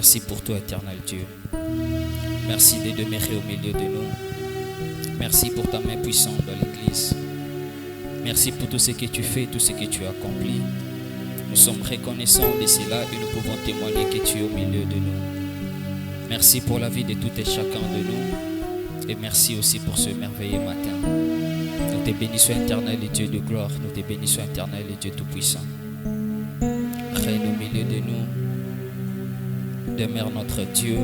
Merci pour toi, éternel Dieu. Merci de demeurer au milieu de nous. Merci pour ta main puissante dans l'Église. Merci pour tout ce que tu fais, tout ce que tu as accompli. Nous sommes reconnaissants de cela et nous pouvons témoigner que tu es au milieu de nous. Merci pour la vie de tout et chacun de nous. Et merci aussi pour ce merveilleux matin. Nous te bénissons, éternel et Dieu de gloire. Nous te bénissons, éternel et Dieu tout-puissant. Règne au milieu de nous. Demeure notre Dieu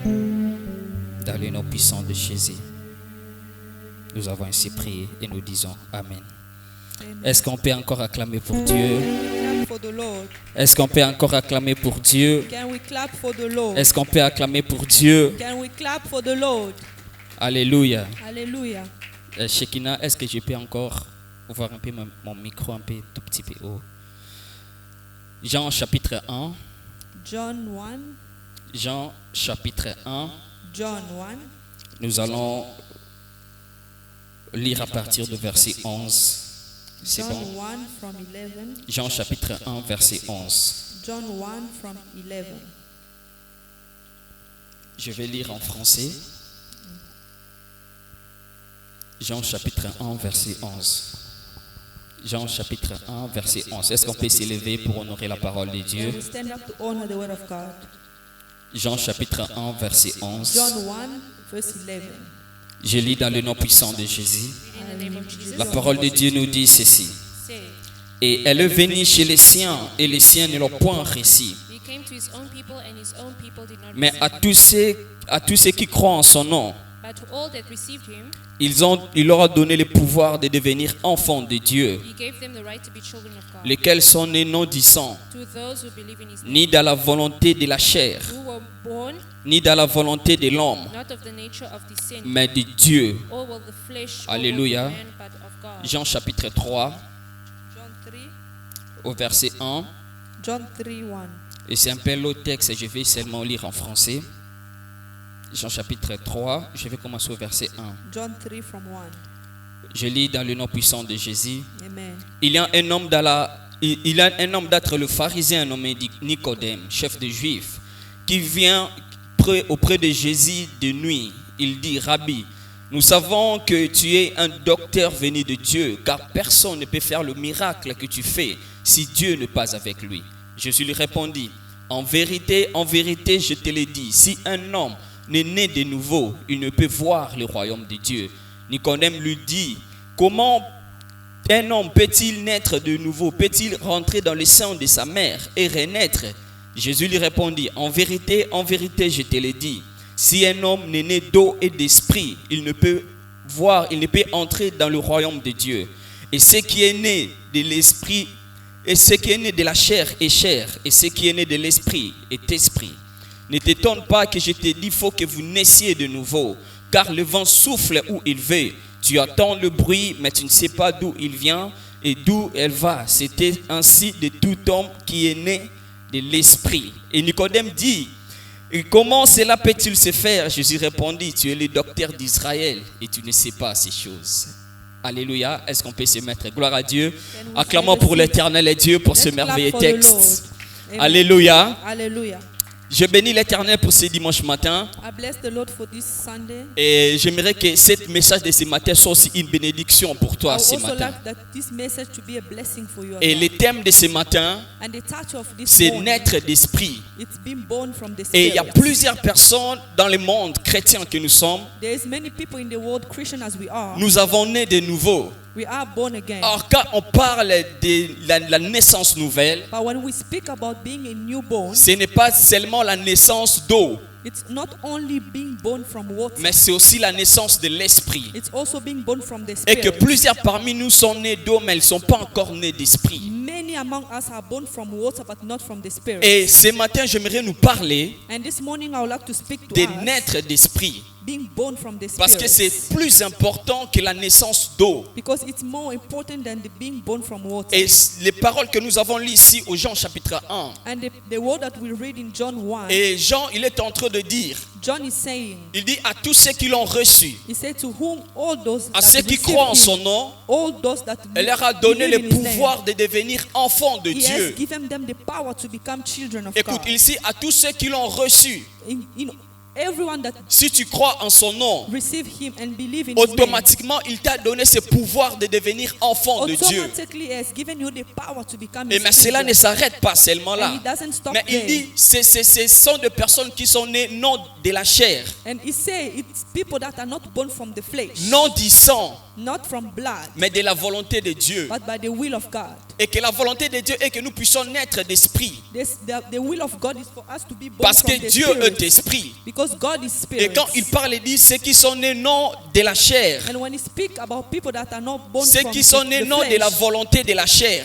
dans le nom puissant de Jésus. Nous avons ainsi prié et nous disons Amen. Est-ce qu'on peut encore acclamer pour Dieu? Est-ce qu'on peut encore acclamer pour Dieu? Est-ce qu'on peut acclamer pour Dieu? Alléluia. Alléluia. Shekina, est-ce que je peux encore voir un peu mon micro un peu tout petit peu haut? Jean chapitre 1. John 1. Jean chapitre 1. John 1. Nous allons lire à partir du verset 11. C'est John bon? 1 from 11. Jean chapitre 1 verset 11. John 1 from 11. Je vais lire en français. Jean chapitre 1 verset 11. Jean chapitre 1 verset 11. Est-ce qu'on peut s'élever pour honorer la parole de Dieu? We stand up to honor the word of God. Jean chapitre 1 verset 11. John 1 verse 11. Je lis dans le nom puissant de Jésus. In the name of Jesus. La parole de Dieu nous dit ceci. Et elle est venue chez les siens, et les siens ne l'ont point reçu. He came to his own people, and his own people did not Mais receive à tous ceux qui croient en son nom, him. But to all that received him, il leur a donné le pouvoir de devenir enfants de Dieu, he gave them the right to be children of God. lesquels sont nés non du sang, To those who believe in his name, ni dans la volonté de la chair, who were born ni dans la volonté de l'homme, not of the nature of the sin, mais de Dieu. or of the flesh, or of Alléluia. man, but of God. Jean chapitre 3, John 3. au verset 1. John 3 1. Et c'est un peu l'autre texte, je vais seulement lire en français. Jean chapitre 3, je vais commencer au verset 1. John 3 from 1. Je lis dans le nom puissant de Jésus. Amen. Il y a un homme d'être le pharisien nommé Nicodème, chef des Juifs, qui vient auprès de Jésus de nuit. Il dit, Rabbi, nous savons que tu es un docteur venu de Dieu, car personne ne peut faire le miracle que tu fais si Dieu n'est pas avec lui. Jésus lui répondit, en vérité, je te le dis, si un homme n'est né de nouveau, il ne peut voir le royaume de Dieu. Nicodème lui dit, comment un homme peut-il naître de nouveau? Peut-il rentrer dans le sein de sa mère et renaître? Jésus lui répondit, en vérité, je te le dis, si un homme n'est né d'eau et d'esprit, il ne peut entrer dans le royaume de Dieu. Et ce qui est né de l'esprit, et ce qui est né de la chair est chair, et ce qui est né de l'esprit est esprit. Ne t'étonne pas que je te dis, il faut que vous naissiez de nouveau, car le vent souffle où il veut, Tu entends le bruit, mais tu ne sais pas d'où il vient et d'où elle va. C'était ainsi de tout homme qui est né de l'esprit. Et Nicodème dit, et comment cela peut-il se faire? Jésus répondit, tu es le docteur d'Israël et tu ne sais pas ces choses. Alléluia. Est-ce qu'on peut se mettre? Gloire à Dieu. Acclamons pour l'Éternel et Dieu pour ce merveilleux texte. Alléluia. Hallelujah. Je bénis l'Éternel pour ce dimanche matin. I bless the Lord for this Sunday. Et j'aimerais que ce message de ce matin soit aussi une bénédiction pour I toi would ce also matin. like that this message to be a blessing for you. Et as le well. thème de ce matin, And the touch of this c'est morning, naître d'esprit. it's been born from the Et il y a Spirit. plusieurs personnes dans le monde chrétien que nous sommes. There is many people in the world, Christian as we are. Nous avons né de nouveau. We are born again. Or, quand on parle de la naissance nouvelle, But when we speak about being a newborn, ce n'est pas seulement la naissance d'eau, it's not only being born from water, mais c'est aussi la naissance de l'esprit. it's also being born from the Et que Spirit. plusieurs parmi nous sont nés d'eau, mais ils ne sont pas encore nés d'esprit. Many among us are born from water, but not from the Spirit. Et ce matin, j'aimerais nous parler And this morning I would like to speak to de us, naître d'esprit. being born from the Parce que c'est Spirit. plus important que la naissance d'eau. Because it's more important than the being born from water. Et les paroles que nous avons lues ici au Jean chapitre 1. And the word that we read in John 1, Et Jean, il est en train de dire, John is saying, il dit à tous ceux qui l'ont reçu, he said to whom all those à that ceux qui receive croient en him, son nom, all those that elle leur a donné believe le in his name, pouvoir de devenir enfants de he has Dieu. given them the power to become children of Écoute, God. ici, à tous ceux qui l'ont reçu, Everyone that si tu crois en son nom, receive him and believe in his name, automatiquement, il t'a donné ce pouvoir de devenir enfant de Dieu. automatically has given you the power to become Et his mais cela ne children. s'arrête pas seulement là. And he doesn't stop Mais il there. dit, ce sont des personnes qui sont nées non de la chair, And he say it's people that are not born from the flesh, non du sang, not from blood, mais de la volonté de Dieu. but by the will of God. Et que la volonté de Dieu est que nous puissions naître d'esprit. The will of God is for us to be born Parce from que the Dieu Spirit. est esprit. Because God is Et spirit. quand il parle, il dit ceux qui sont nés non de la chair, And when he speak about people that are not born ceux from qui sont the nés non de la flesh, volonté de la chair,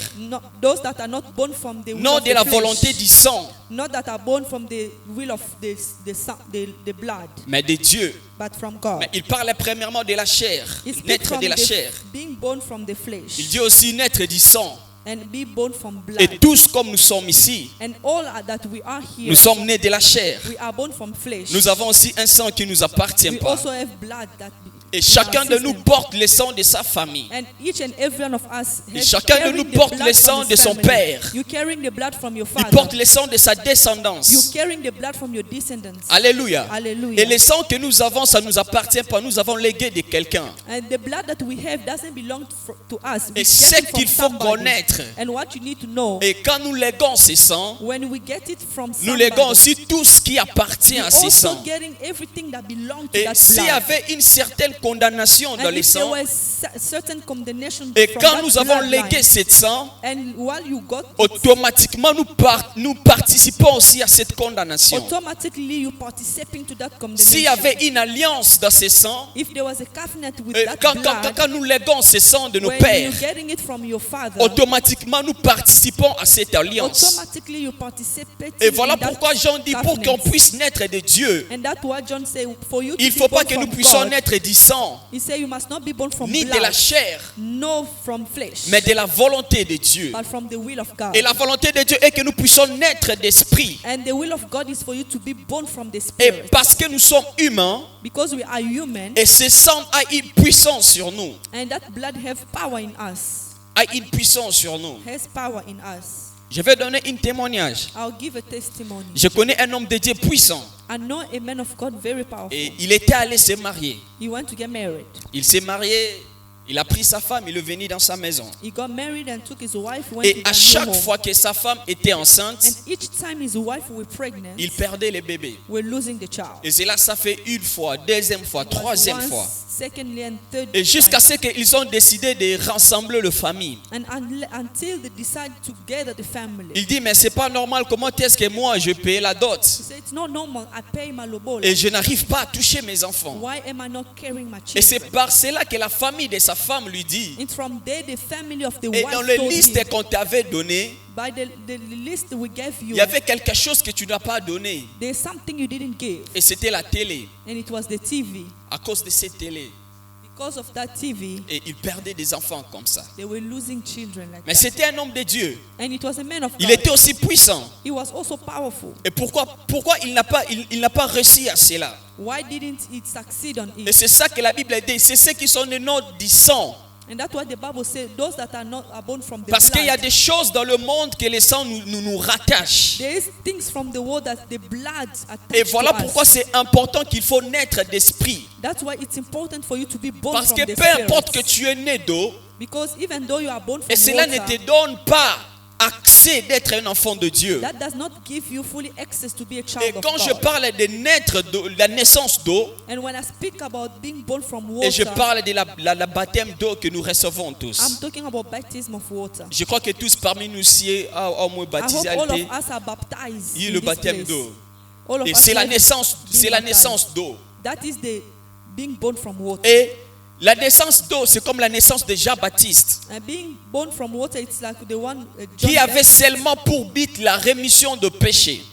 those that are not born from the will non of de the la flesh, volonté du sang, not that are born from the will of the blood, mais de Dieu. but from God. Mais il parle premièrement de la chair, He speaks naître from de la chair. being born from the flesh Il dit aussi naître du sang. and be born from blood. Et tous comme nous sommes ici, And all that we are here, nous sommes nés de la chair. we are born from flesh. Nous avons aussi un sang qui ne nous appartient We pas. also have blood that Et in chacun our de nous system. porte le sang de sa famille. And each and every one of us Et has chacun de carrying nous the porte blood le from sang his de son family. père. You carrying the blood from your Il father. porte le sang de sa descendance. You carrying the blood from your descendants. Alléluia. Hallelujah. Et le sang que nous avons, ça ne nous appartient pas. Nous avons légué de quelqu'un. And the blood that we have doesn't belong to us. We Et get ce it from qu'il faut somebody. connaître, And what you need to know, et quand nous léguons ce sang, when we get it from nous somebody, léguons aussi tout ce qui appartient we're à ce also sang. getting everything that belongs to Et that s'il y blood. avait une certaine condamnation dans And le if there sang, was certain condemnation et from quand that nous avons bloodline, légué ce sang, and while you got it, automatiquement nous participons aussi à cette condamnation. automatically you participating to that S'il y condemnation. avait une alliance dans ce sang, If there was a covenant with et that quand blood, nous léguons ce sang de nos when pères, you're getting it from your father, automatiquement nous participons à cette alliance. automatically you participate Et voilà in that pourquoi Jean dit pour qu'on covenant. puisse naître de Dieu, And that's why John say for you to il ne be faut pas born que nous from puissions God, naître du sang, he say you must not be born from ni de la blood, chair, no from flesh, mais de la volonté de Dieu. but from the will of God. Et la volonté de Dieu est que nous puissions naître d'esprit. And the will of God is for you to be born from the Et Spirit. parce que nous sommes humains, Because we are human, et ce sang a une puissance sur nous. and that blood have power in us. A une puissance sur nous. Has power in us. Je vais donner un témoignage. I'll give a testimony. Je connais un homme de Dieu puissant. I know a man of God very powerful. Et il était allé se marier. He went to get married. Il s'est marié, il a pris sa femme, il est venu dans sa maison. He got married and took his wife, went Et to à their new chaque home. fois que sa femme était enceinte, And each time his wife was pregnant, il perdait le bébé. we're losing the child. Et cela, ça fait une fois, deuxième fois, troisième Once, fois. secondly and third Et jusqu'à time. ce qu'ils ont décidé de rassembler la famille. And until they decide to gather the family. Il dit, mais c'est pas normal, comment est-ce que moi je paye la dot? He said, it's not normal. I pay my lobola. Et je n'arrive pas à toucher mes enfants. Why am I not carrying my Et c'est children? par cela que la famille de sa femme lui dit, It's from there the family of the et wife dans les told listes him, qu'on t'avait données, by the list we gave you, il y avait quelque chose que tu n'as pas donné. there's something you didn't give. Et c'était la télé. And it was the TV. À cause de cette télé, because of that TV, Et il perdait des enfants comme ça. they were losing children like Mais that. c'était un homme de Dieu. And it was a man of Il God. était aussi puissant. He was also powerful. Et pourquoi il n'a pas réussi à cela? Why didn't it succeed on Et it? c'est ça que la Bible dit. C'est ceux qui sont des noms du sang. And that's what the Bible says. Those that are not are born from the Parce qu'il y a blood. des choses dans le monde que les sangs nous rattachent. There is things from the world that the blood Et attached voilà to pourquoi us. c'est important qu'il faut naître d'esprit. That's why it's important for you to be born Parce from que the peu importe que Spirit. tu es né d'eau, Because even though you are born et from cela ne water, te donne pas accès d'être un enfant de Dieu. that does not give you fully access to be a Et child of quand je God. parle de naître d'eau, la naissance d'eau, And when I speak about being born from et je water, parle de la baptême d'eau que nous recevons I'm tous. talking about baptism of water. Je crois que tous parmi nous ici, au moins I hope baptisés, all of us are baptized il y a in le this baptême place. d'eau. All of Et us c'est la like naissance, being c'est la baptized. naissance d'eau. That is the being born from water. Et la naissance d'eau, c'est comme la naissance de Jean-Baptiste, And being born from water, it's like the one John qui avait Baptist. seulement pour but la rémission de péché.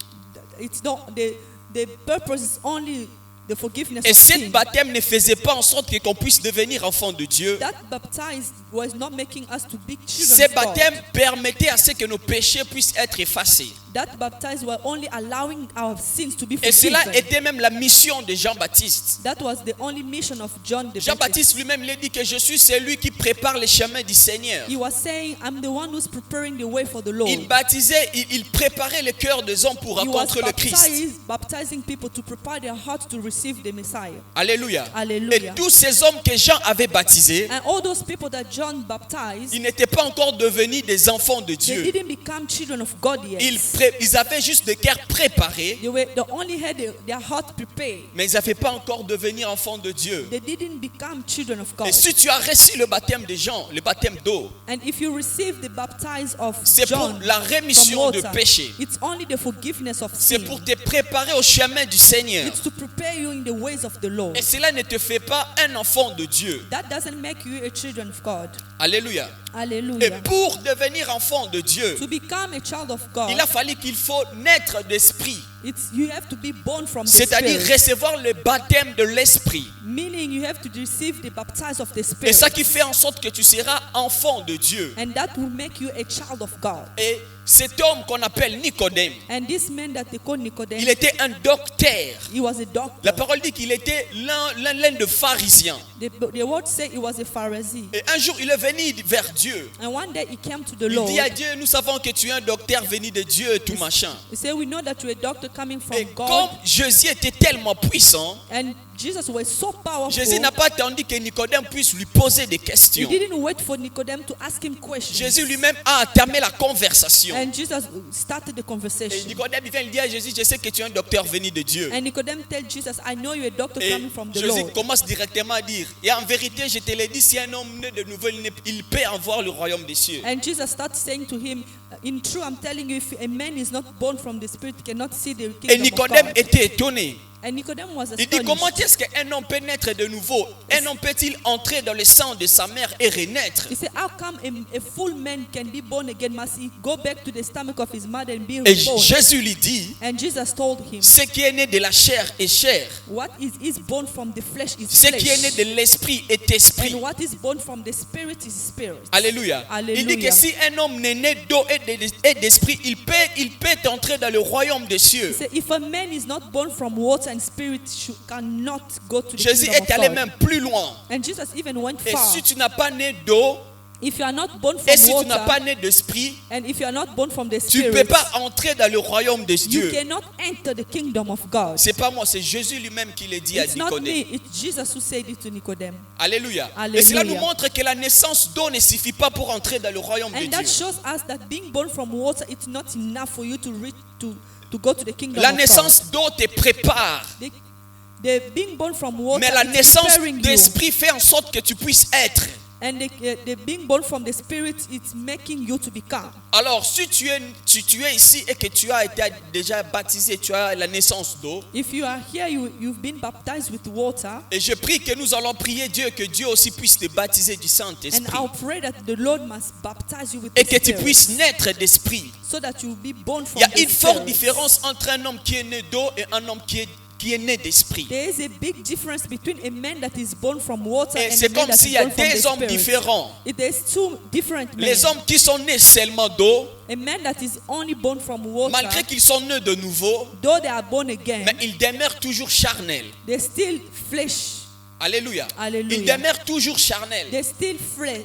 It's not the purpose is only the forgiveness Et of cette sin. baptême ne faisait pas en sorte qu'on puisse devenir enfant de Dieu. That baptized was not making us to be Ce children of God. baptême permettait à ce que nos péchés puissent être effacés. That baptized were only allowing our sins to be Et cela forgiven. était même la mission de Jean-Baptiste. That was the only mission of John the Jean-Baptiste Baptist. lui-même lui dit que je suis celui qui prépare les chemins du Seigneur. He was saying, I'm the one who's preparing the way for the Lord. Il baptisait, il préparait le cœur des hommes pour He was rencontrer le Christ. baptizing people to prepare their hearts to receive the Messiah. Alléluia. Alléluia. Et tous ces hommes que Jean avait baptisés, And all those people that John baptized, ils n'étaient pas encore devenus des enfants de they Dieu. didn't become children of God yet. Ils avaient juste le cœur préparé, They only had their heart prepared. mais ils n'avaient pas encore devenu enfants de Dieu. They didn't become children of God. Et si tu as reçu le baptême de Jean, le baptême d'eau, And if you receive the baptize of c'est pour John la from rémission de water, péché. it's only the forgiveness of C'est sin. pour te préparer au chemin du Seigneur. It's to prepare you in the ways of the Lord. Et cela ne te fait pas un enfant de Dieu. That doesn't make you a children of God. Alléluia. Et Hallelujah. pour devenir enfant de Dieu, To become a child of God, il a fallu qu'il faut naître d'esprit. you have to be born from the C'est-à-dire Spirit. recevoir le baptême de l'esprit. Meaning you have to receive the baptize of the Et Spirit. ça qui fait en sorte que tu seras enfant de Dieu. And that will make you a child of God. Et cet homme qu'on appelle Nicodème, And this man that they call Nicodemus, il était un docteur. he was a doctor. La parole dit qu'il était l'un des pharisiens. The word says he was a Pharisee. Et un jour, il est venu vers Dieu. And one day he came to the Il Lord. dit à Dieu, nous savons que tu es un docteur venu de Dieu et tout machin. He said, we know that you're a doctor coming from Et God. comme Jésus était tellement puissant, And Jesus was so powerful. Jésus n'a pas attendu que Nicodème puisse lui poser des He questions. didn't wait for Nicodemus to ask him questions. Jésus lui-même a entamé la conversation. And Jesus started the Et conversation. Nicodème il vient lui dire à Jésus, je sais que tu es un docteur venu de Dieu. And Nicodemus tell Jesus, I know you're a doctor Et coming from the Jésus Lord. commence directement à dire, et en vérité, je te l'ai dit, si un homme né de nouveau, il peut avoir le royaume des cieux. And Jesus starts saying to him, in true, I'm telling you, if a man is not born from the Spirit, he cannot see the Et kingdom of Nicodème God. était étonné. And Nicodemus was Il dit, comment astonished. est-ce qu'un homme peut naître de nouveau? Un homme peut-il entrer dans le sang de sa mère et renaître? He said, how come a full man can be born again? Must he go back to the stomach of his mother and be Et reborn? Jésus lui dit, And Jesus told him, ce qui est né de la chair est chair. what is born from the flesh is Ce qui est né flesh. de l'esprit est esprit. And what is born from the Spirit is spirit. Alléluia. Alléluia. Il dit que si un homme n'est né d'eau et d'esprit, il peut entrer dans le royaume des He cieux. said, if a man is not born from water and spirit, cannot go to the Jésus kingdom est of allé God. même plus loin. And Jesus even went Et far. si tu n'as pas né d'eau, If you are not born et from si tu n'as pas water, né d'esprit, and if you are not born from the tu ne peux Spirit, pas entrer dans le royaume des you dieux. cannot enter the kingdom of God. C'est pas moi, c'est Jésus lui-même qui l'a dit à It's not me, Nicodème. it's Jesus who said it to Nicodemus. Alléluia. Alléluia. Et cela nous montre que la naissance d'eau ne suffit pas pour entrer dans le royaume de And that Dieu. shows us that being born from water, it's not enough for you to reach to go to the kingdom La of naissance d'eau te prépare. God. The being born from water Mais la is naissance preparing you. d'esprit fait en sorte que tu puisses être. And the being born from the Spirit, it's making you to become. Alors, si tu es ici et que tu as été déjà baptisé, tu as la naissance d'eau, If you are here, you've been baptized with water. et je prie que nous allons prier Dieu, que Dieu aussi puisse te baptiser du And Saint-Esprit, I'll pray that the Lord must baptize you with et the que tu Spirit, puisses naître d'esprit. so that you will be born from Il y a the une forte Spirit. différence entre un homme qui est né d'eau et un homme qui qui est né d'esprit. There is a big difference between a man that is born from water Et and c'est a man comme that s'il is y a born from the deux hommes Spirit. différents. There's two different men. Les hommes qui sont nés seulement d'eau, A man that is only born from water, malgré qu'ils sont nés de nouveau, though they are born again, mais ils demeurent toujours charnels. they're still flesh. Alléluia. Alléluia. Ils demeurent toujours charnels. They're still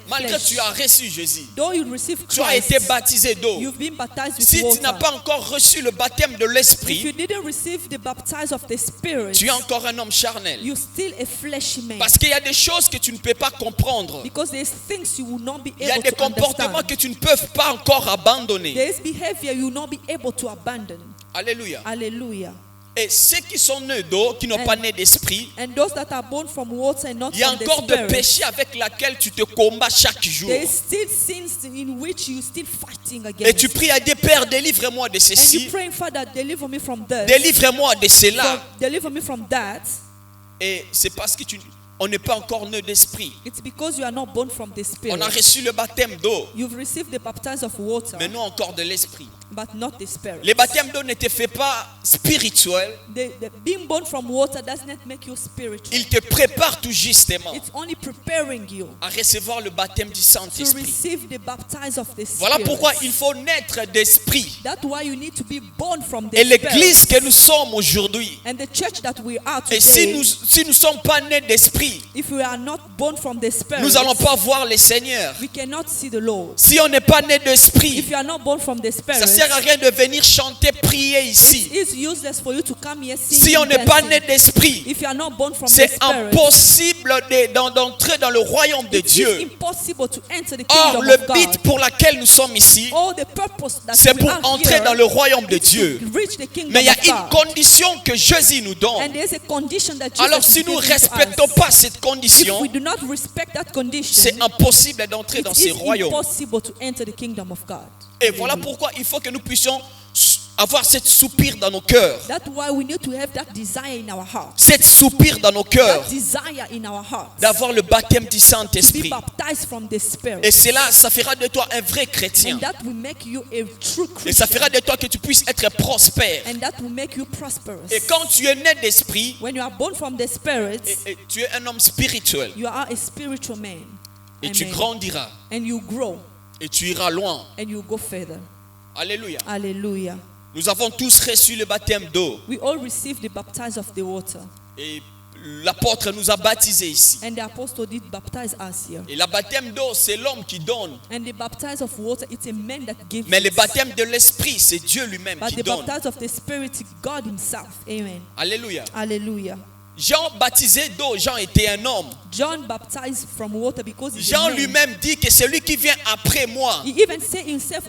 Malgré que flesh. tu as reçu Jésus, Though you receive tu as été Christ, baptisé d'eau. you've been baptized with Si tu water. n'as pas encore reçu le baptême de If you l'esprit, didn't receive the baptize of the Spirit, tu es encore un homme charnel. you're still a fleshy man. Parce qu'il y a des choses que tu ne peux pas comprendre. Because there's things you will not be Il y a able des to comportements understand. que tu ne peux pas encore abandonner. There is behavior you will not be able to abandon. Alléluia. Hallelujah. Et ceux qui sont nés d'eau, qui n'ont pas né d'esprit, And those that are born from water and not il y a from the encore de Spirit, péchés avec lesquels tu te combats chaque jour. there is still sins in which you still fighting Et against. tu pries à Dieu, Père, délivre-moi de And you ceci, praying, Father, deliver me from this. délivre-moi de cela. Deliver me from that. Et c'est parce que on n'est pas encore né d'esprit. It's because you are not born from the Spirit. On a reçu le baptême d'eau, You've received the baptize of water, mais non encore de l'esprit. but not the Spirit. Le baptême d'eau ne te fait pas spirituel, The being born from water does not make you spiritual. il te prépare tout justement It's only preparing you à recevoir le baptême du to Saint-Esprit. receive the baptize of the Spirit. Voilà pourquoi il faut naître d'esprit. That's why you need to be born from the Et l'église Spirit. que nous sommes aujourd'hui, And the church that we are et today, si nous sommes pas nés d'esprit, if we are not born from the Spirit, nous n'allons pas voir le Seigneur. we cannot see the Lord. Si on n'est pas né d'esprit, If you are not born from the Spirit, ça sert à rien de venir chanter, prier it ici. is useless for you to come here singing. Si on n'est pas dancing. né d'esprit, If you are not born from the c'est Spirit, impossible d'entrer dans le royaume de it is Dieu. impossible to enter the Or, kingdom le of God. but pour lequel nous sommes ici, All the purpose that c'est we pour are entrer here dans le royaume de is to Dieu. reach the kingdom Mais il y a of une God. condition que Jésus nous And donne. there's a condition that Jesus Alors is si nous ne giving to respectons us. pas cette If condition, we do not respect that condition, c'est impossible d'entrer it dans is ces royaumes. impossible to enter the kingdom of God. Et voilà pourquoi il faut que nous puissions avoir cette soupir dans nos cœurs. That's why we need to have that desire in our heart. Cette soupir dans nos cœurs That desire in our heart d'avoir le baptême du to be Saint-Esprit. baptized from the Spirit. Et cela, ça fera de toi un vrai chrétien. And that will make you a true Et ça Christian. fera de toi que tu puisses être prospère. And that will make you prosperous. Et quand tu es né d'esprit, When you are born from the Spirit, et tu es un homme spirituel, you are a spiritual man. et tu Amen. grandiras, And you grow et tu iras loin. and you go further. Alléluia. Hallelujah. Nous avons tous reçu le baptême d'eau. We all receive the baptize of the water. Et l'apôtre nous a baptisés ici. And the apostle did baptize us here. Et le baptême d'eau, c'est l'homme qui donne. And the baptize of water, it's a man that gives. Mais le it. baptême de l'esprit, c'est Dieu lui-même But qui the donne. baptize of the Spirit, it's God Himself. Amen. Alléluia. Hallelujah. Jean baptisé d'eau, Jean était un homme. John baptized from water because he's a Jean man. lui-même dit que celui qui vient après moi, He even said himself,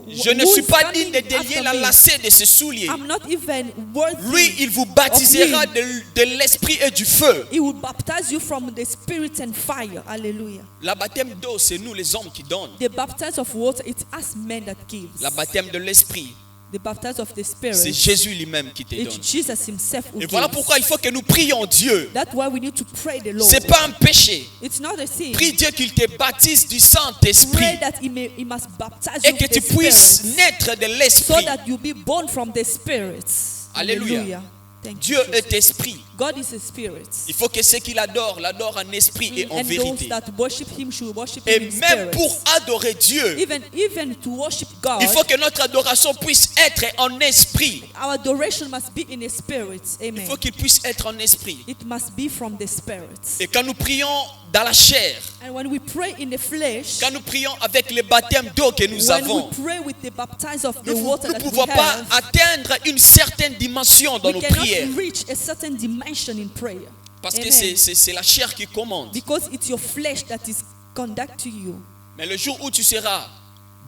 je ne suis pas digne de délier la lacet de ses souliers. I'm not even worthy. Lui, il vous baptisera of him. de l'esprit et du feu. He will baptize you from the Spirit and fire. Hallelujah. La baptême d'eau, c'est nous les hommes qui donnent. The baptize of water, it's us men that gives. La baptême de l'esprit, The baptize of the c'est Spirit, Jésus lui-même qui te it's donne. Jesus Himself who Et voilà gives. pourquoi il faut que nous prions Dieu. That's why we need to pray the Lord. C'est pas un péché. It's not a sin. Prie Dieu qu'il te baptise du Pray Saint-Esprit that He must baptize et you que with tu the puisses Spirit, naître de so l'esprit. that you be born from the Spirit. Alléluia. Thank Dieu you, Jesus. est esprit. God is a spirit. Il faut que ceux qui l'adorent en esprit et en And those vérité. that worship Him should worship Et Him in même spirit. pour adorer Dieu, Even to worship God, il faut que notre adoration puisse être en esprit. our adoration must be in a spirit. Il Amen. faut qu'il puisse être en esprit. It must be from the Spirit. Et quand nous prions dans la chair, And when we pray in the flesh, quand nous prions avec le baptême d'eau que nous when avons, we pray with the baptize of the nous water ne that pouvons we pas have, atteindre une certaine dimension dans we nos cannot prières. reach a certain dimension in prayer. Parce que Amen. c'est la chair qui commande. Because it's your flesh that is conducting you. Mais le jour où tu seras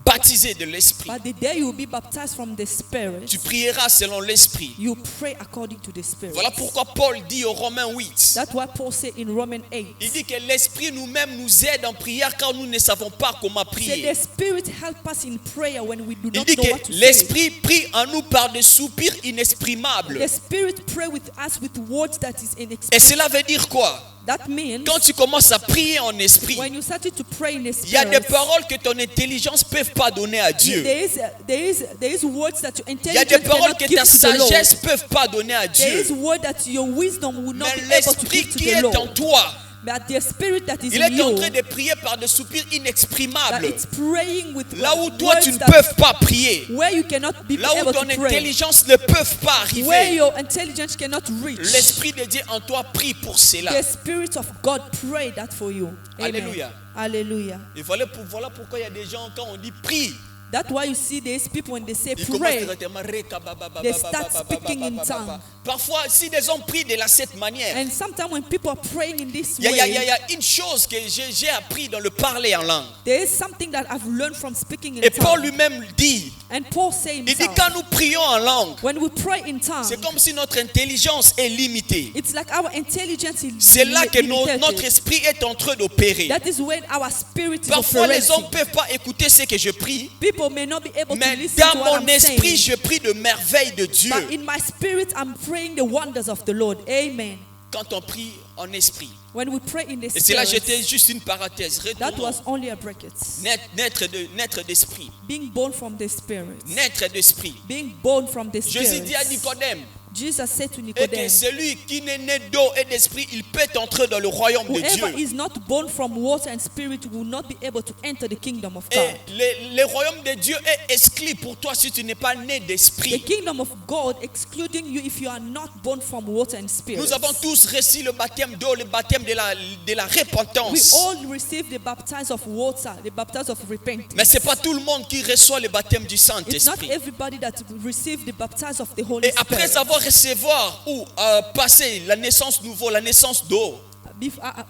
baptisé de l'esprit, But the day you will be baptized from the Spirit, tu prieras selon l'esprit. you pray according to the Spirit. Voilà pourquoi Paul dit aux Romains 8, That's what Paul said in Romans 8. il dit que l'esprit nous-mêmes nous aide en prière car nous ne savons pas comment Said prier. the Spirit help us in prayer when we do Il not dit know what que to say. l'esprit prie en nous par des soupirs inexprimables. The Spirit pray with us with words that is Et cela veut dire quoi? That means Quand tu commences à prier en esprit, when you started to pray in the il y a des spirit, paroles que ton intelligence ne peut pas donner à Dieu. there is words that your Il y a des intelligence paroles cannot que give ta to the Lord. sagesse ne peut pas donner à There is Dieu. word that your wisdom will not Mais be able to l'esprit give to qui the est en Lord. toi, But the spirit that is il in est en you, train de prier par des soupirs that inexprimables. it's praying with Là où toi tu words ne that peux pas prier. where you cannot be Là où able ton to pray, intelligence ne peut pas where arriver. your intelligence cannot reach. L'Esprit de Dieu en toi prie pour cela. The Spirit of God pray that for you. Amen. Alléluia. Hallelujah. Et voilà pourquoi il y a des gens, quand on dit prie, That's why you see these people when they say ils commencent pray, directement. they start speaking in tongues. Parfois, si des hommes prient de cette manière, And sometimes when people are praying in this il y way, a une chose que j'ai appris dans le parler en langue. there is something that I've learned from speaking in Et Paul tongues. lui-même dit, And Paul says il dit himself, quand nous prions en langue, when we pray in tongues, c'est comme si notre intelligence est limitée. it's like our intelligence is C'est là que limited. notre esprit est en train d'opérer. That is when our spirit is Parfois, les hommes operating. ne peuvent pas écouter ce que je prie, People may not be able to mais listen dans to what mon I'm esprit, saying. je prie de merveilles de Dieu. But in my spirit, I'm praying the wonders of the Lord. Amen. Quand on prie en esprit. When we pray in the Et c'est là, spirit, j'étais juste une parenthèse. that Retournons. was only a bracket. Naître d'esprit. Being born from the spirit. Naître d'esprit. Being born from the Jésus spirit. dit à Nicodème, Jesus said to et que Nicodemus, celui qui n'est né d'eau et d'esprit, il peut entrer dans le royaume de whoever Dieu. is not born from water and spirit will not be able to enter the kingdom of Et God. le royaume de Dieu est exclu pour toi si tu n'es pas né The d'esprit. kingdom of God excluding you if you are not born from water and spirit. Nous avons tous reçu le baptême d'eau, le baptême de la We repentance. all receive the baptism of water, the baptism of repentance. Mais ce n'est pas tout le monde qui reçoit le baptême du It's not Saint-Esprit. everybody that receive the baptism of the Holy Et après Spirit. avoir recevoir ou passer la naissance nouveau, la naissance d'eau,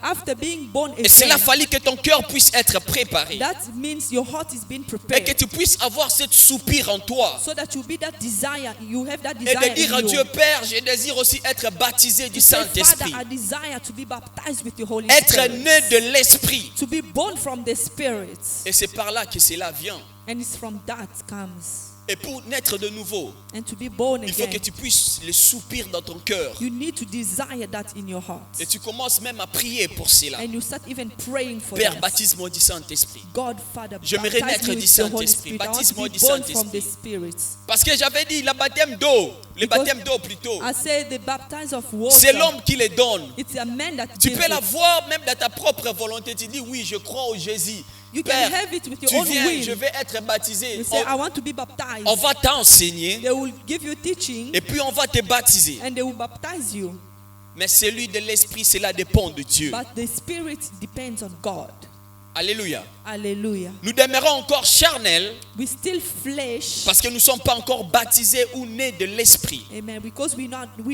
After being born et cela again, fallait que ton cœur puisse être préparé. that means your heart is being Et que prepared. tu puisses avoir cette soupir en toi. So that you be that desire, you have that Et desire de dire in à you. Dieu, Père, je désire aussi être baptisé du To say, Father, Saint-Esprit. I desire to be baptized with the Holy Être Spirit. né de l'Esprit. To be born from the Spirit. Et c'est par là que cela vient. And it's from that comes. Et pour naître de nouveau, And to be born il faut que again, tu puisses le soupir dans ton cœur. you need to desire that in your heart. Et tu commences même à prier pour cela. And you start even praying for Père, that. baptise-moi du Saint-Esprit. God, Father, J'aimerais baptize naître me du with the Holy Saint-Esprit. Spirit. I want to Baptise-moi be du born from Saint-Esprit. the Spirit. Parce que j'avais dit, le baptême d'eau, le Because baptême d'eau plutôt, I say the baptism of c'est water. l'homme qui les donne. It's a man that Tu gives peux it. l'avoir même dans ta propre volonté. Tu dis, oui, je crois au Jésus. You can Père, have it with your tu own viens, je will. vais être baptisé. You say, I want to be baptized. On va t'enseigner They will give you teaching et puis on va te baptiser. and they will baptize you. Mais celui de l'esprit, cela dépend de Dieu. But the Spirit depends on God. Alléluia. Hallelujah. Nous demeurons encore charnels We still flesh. parce que nous ne sommes pas encore baptisés ou nés de l'esprit. Amen. Because we're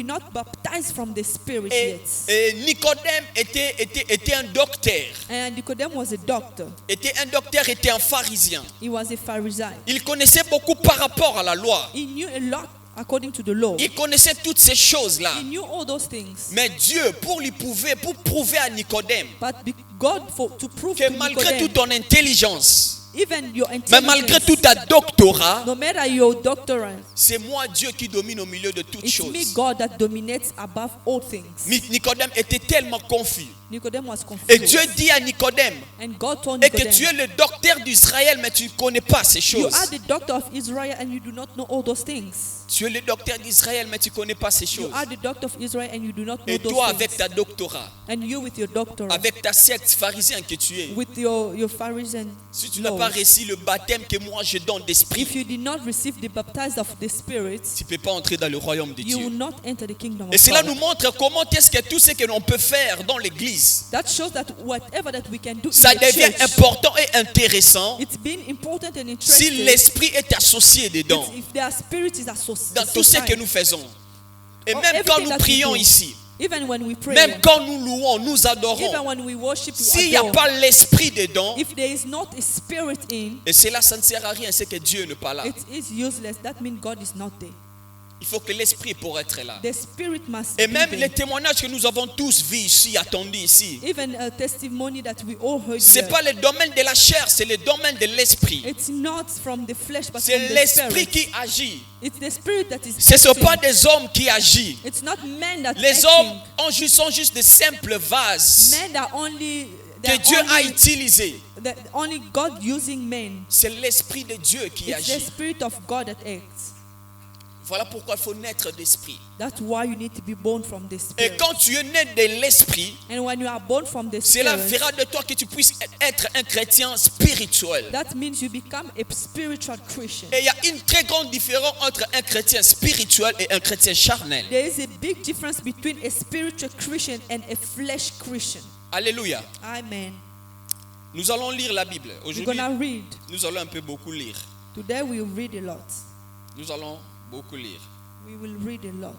not baptized from the Spirit Et, yet. et Nicodème était un docteur. And Nicodemus was a doctor. Était un pharisien. He was a Pharisee. Il connaissait beaucoup par rapport à la loi. He knew a lot according to the law. Il connaissait toutes ces choses-là. He knew all those things. Mais Dieu, pour prouver à Nicodème But God, to prove que to malgré Nicodemus, toute ton intelligence, even your mais malgré intelligence, tout ta doctorat, no matter your doctorate, c'est moi Dieu qui domine au milieu de toutes it's me, choses. God, that dominates above all things. Nicodème était tellement confus. Nicodemus was confused. Et Dieu dit à Nicodème, And God told et que Nicodemus, tu es le docteur d'Israël, mais tu ne connais pas ces you choses. are the doctor of Israel and you do not know all those things. Tu es le docteur d'Israël, mais tu ne connais pas ces You choses. are the doctor of Israel and you do not know Et those toi, things. avec ta doctorat, And you with your doctorate, avec ta secte pharisien que tu es, with your Pharisee si tu n'as laws, pas reçu le baptême que moi je donne d'esprit, if you did not receive the baptism of the Spirit, tu ne peux pas entrer dans le royaume de you will Dieu. not enter the kingdom Et of cela God. nous montre comment est-ce que tout ce que l'on peut faire dans l'église, That shows that whatever that we can do ça in the devient church, important et intéressant it's been important and si interesting l'esprit est associé dedans, if their spirit is associated. dans tout ce que nous faisons. Et Or même quand everything nous that we prions do. ici, Even when we pray, même quand nous louons, nous even adorons, when we worship, we s'il n'y a adore. pas l'esprit dedans, If there is not a spirit in, et cela, ça ne sert à rien, c'est que Dieu n'est pas là. it is useless. That means God is not there. Il faut que l'esprit pour être là. The Spirit must Et be même there. les témoignages que nous avons tous vus ici, attendus ici, Even a testimony that we all heard c'est here. pas le domaine de la chair, c'est le domaine de l'esprit. It's not from the flesh, but C'est from the l'esprit Spirit. qui agit. It's the Spirit that is Ce ne sont acting. pas des hommes qui agissent. It's not men that Les acting. hommes sont juste de simples vases Men that only que Dieu a utilisés. only God using men. C'est l'esprit de Dieu qui It's the agit. Spirit of God that acts. Voilà pourquoi il faut naître d'esprit. That's why you need to be born from the Et Spirit. quand tu es né de l'esprit, And when you are born from the cela Spirit, fera de toi que tu puisses être un chrétien spirituel. that means you become a spiritual Christian. Et il y a une très grande différence entre un chrétien spirituel et un chrétien charnel. There is a big difference between a spiritual Christian and a flesh Christian. Alléluia. Amen. Nous allons lire la Bible. We're Aujourd'hui, gonna read. nous allons un peu beaucoup lire. Today we will read a lot. Nous allons beaucoup lire. We will read a lot.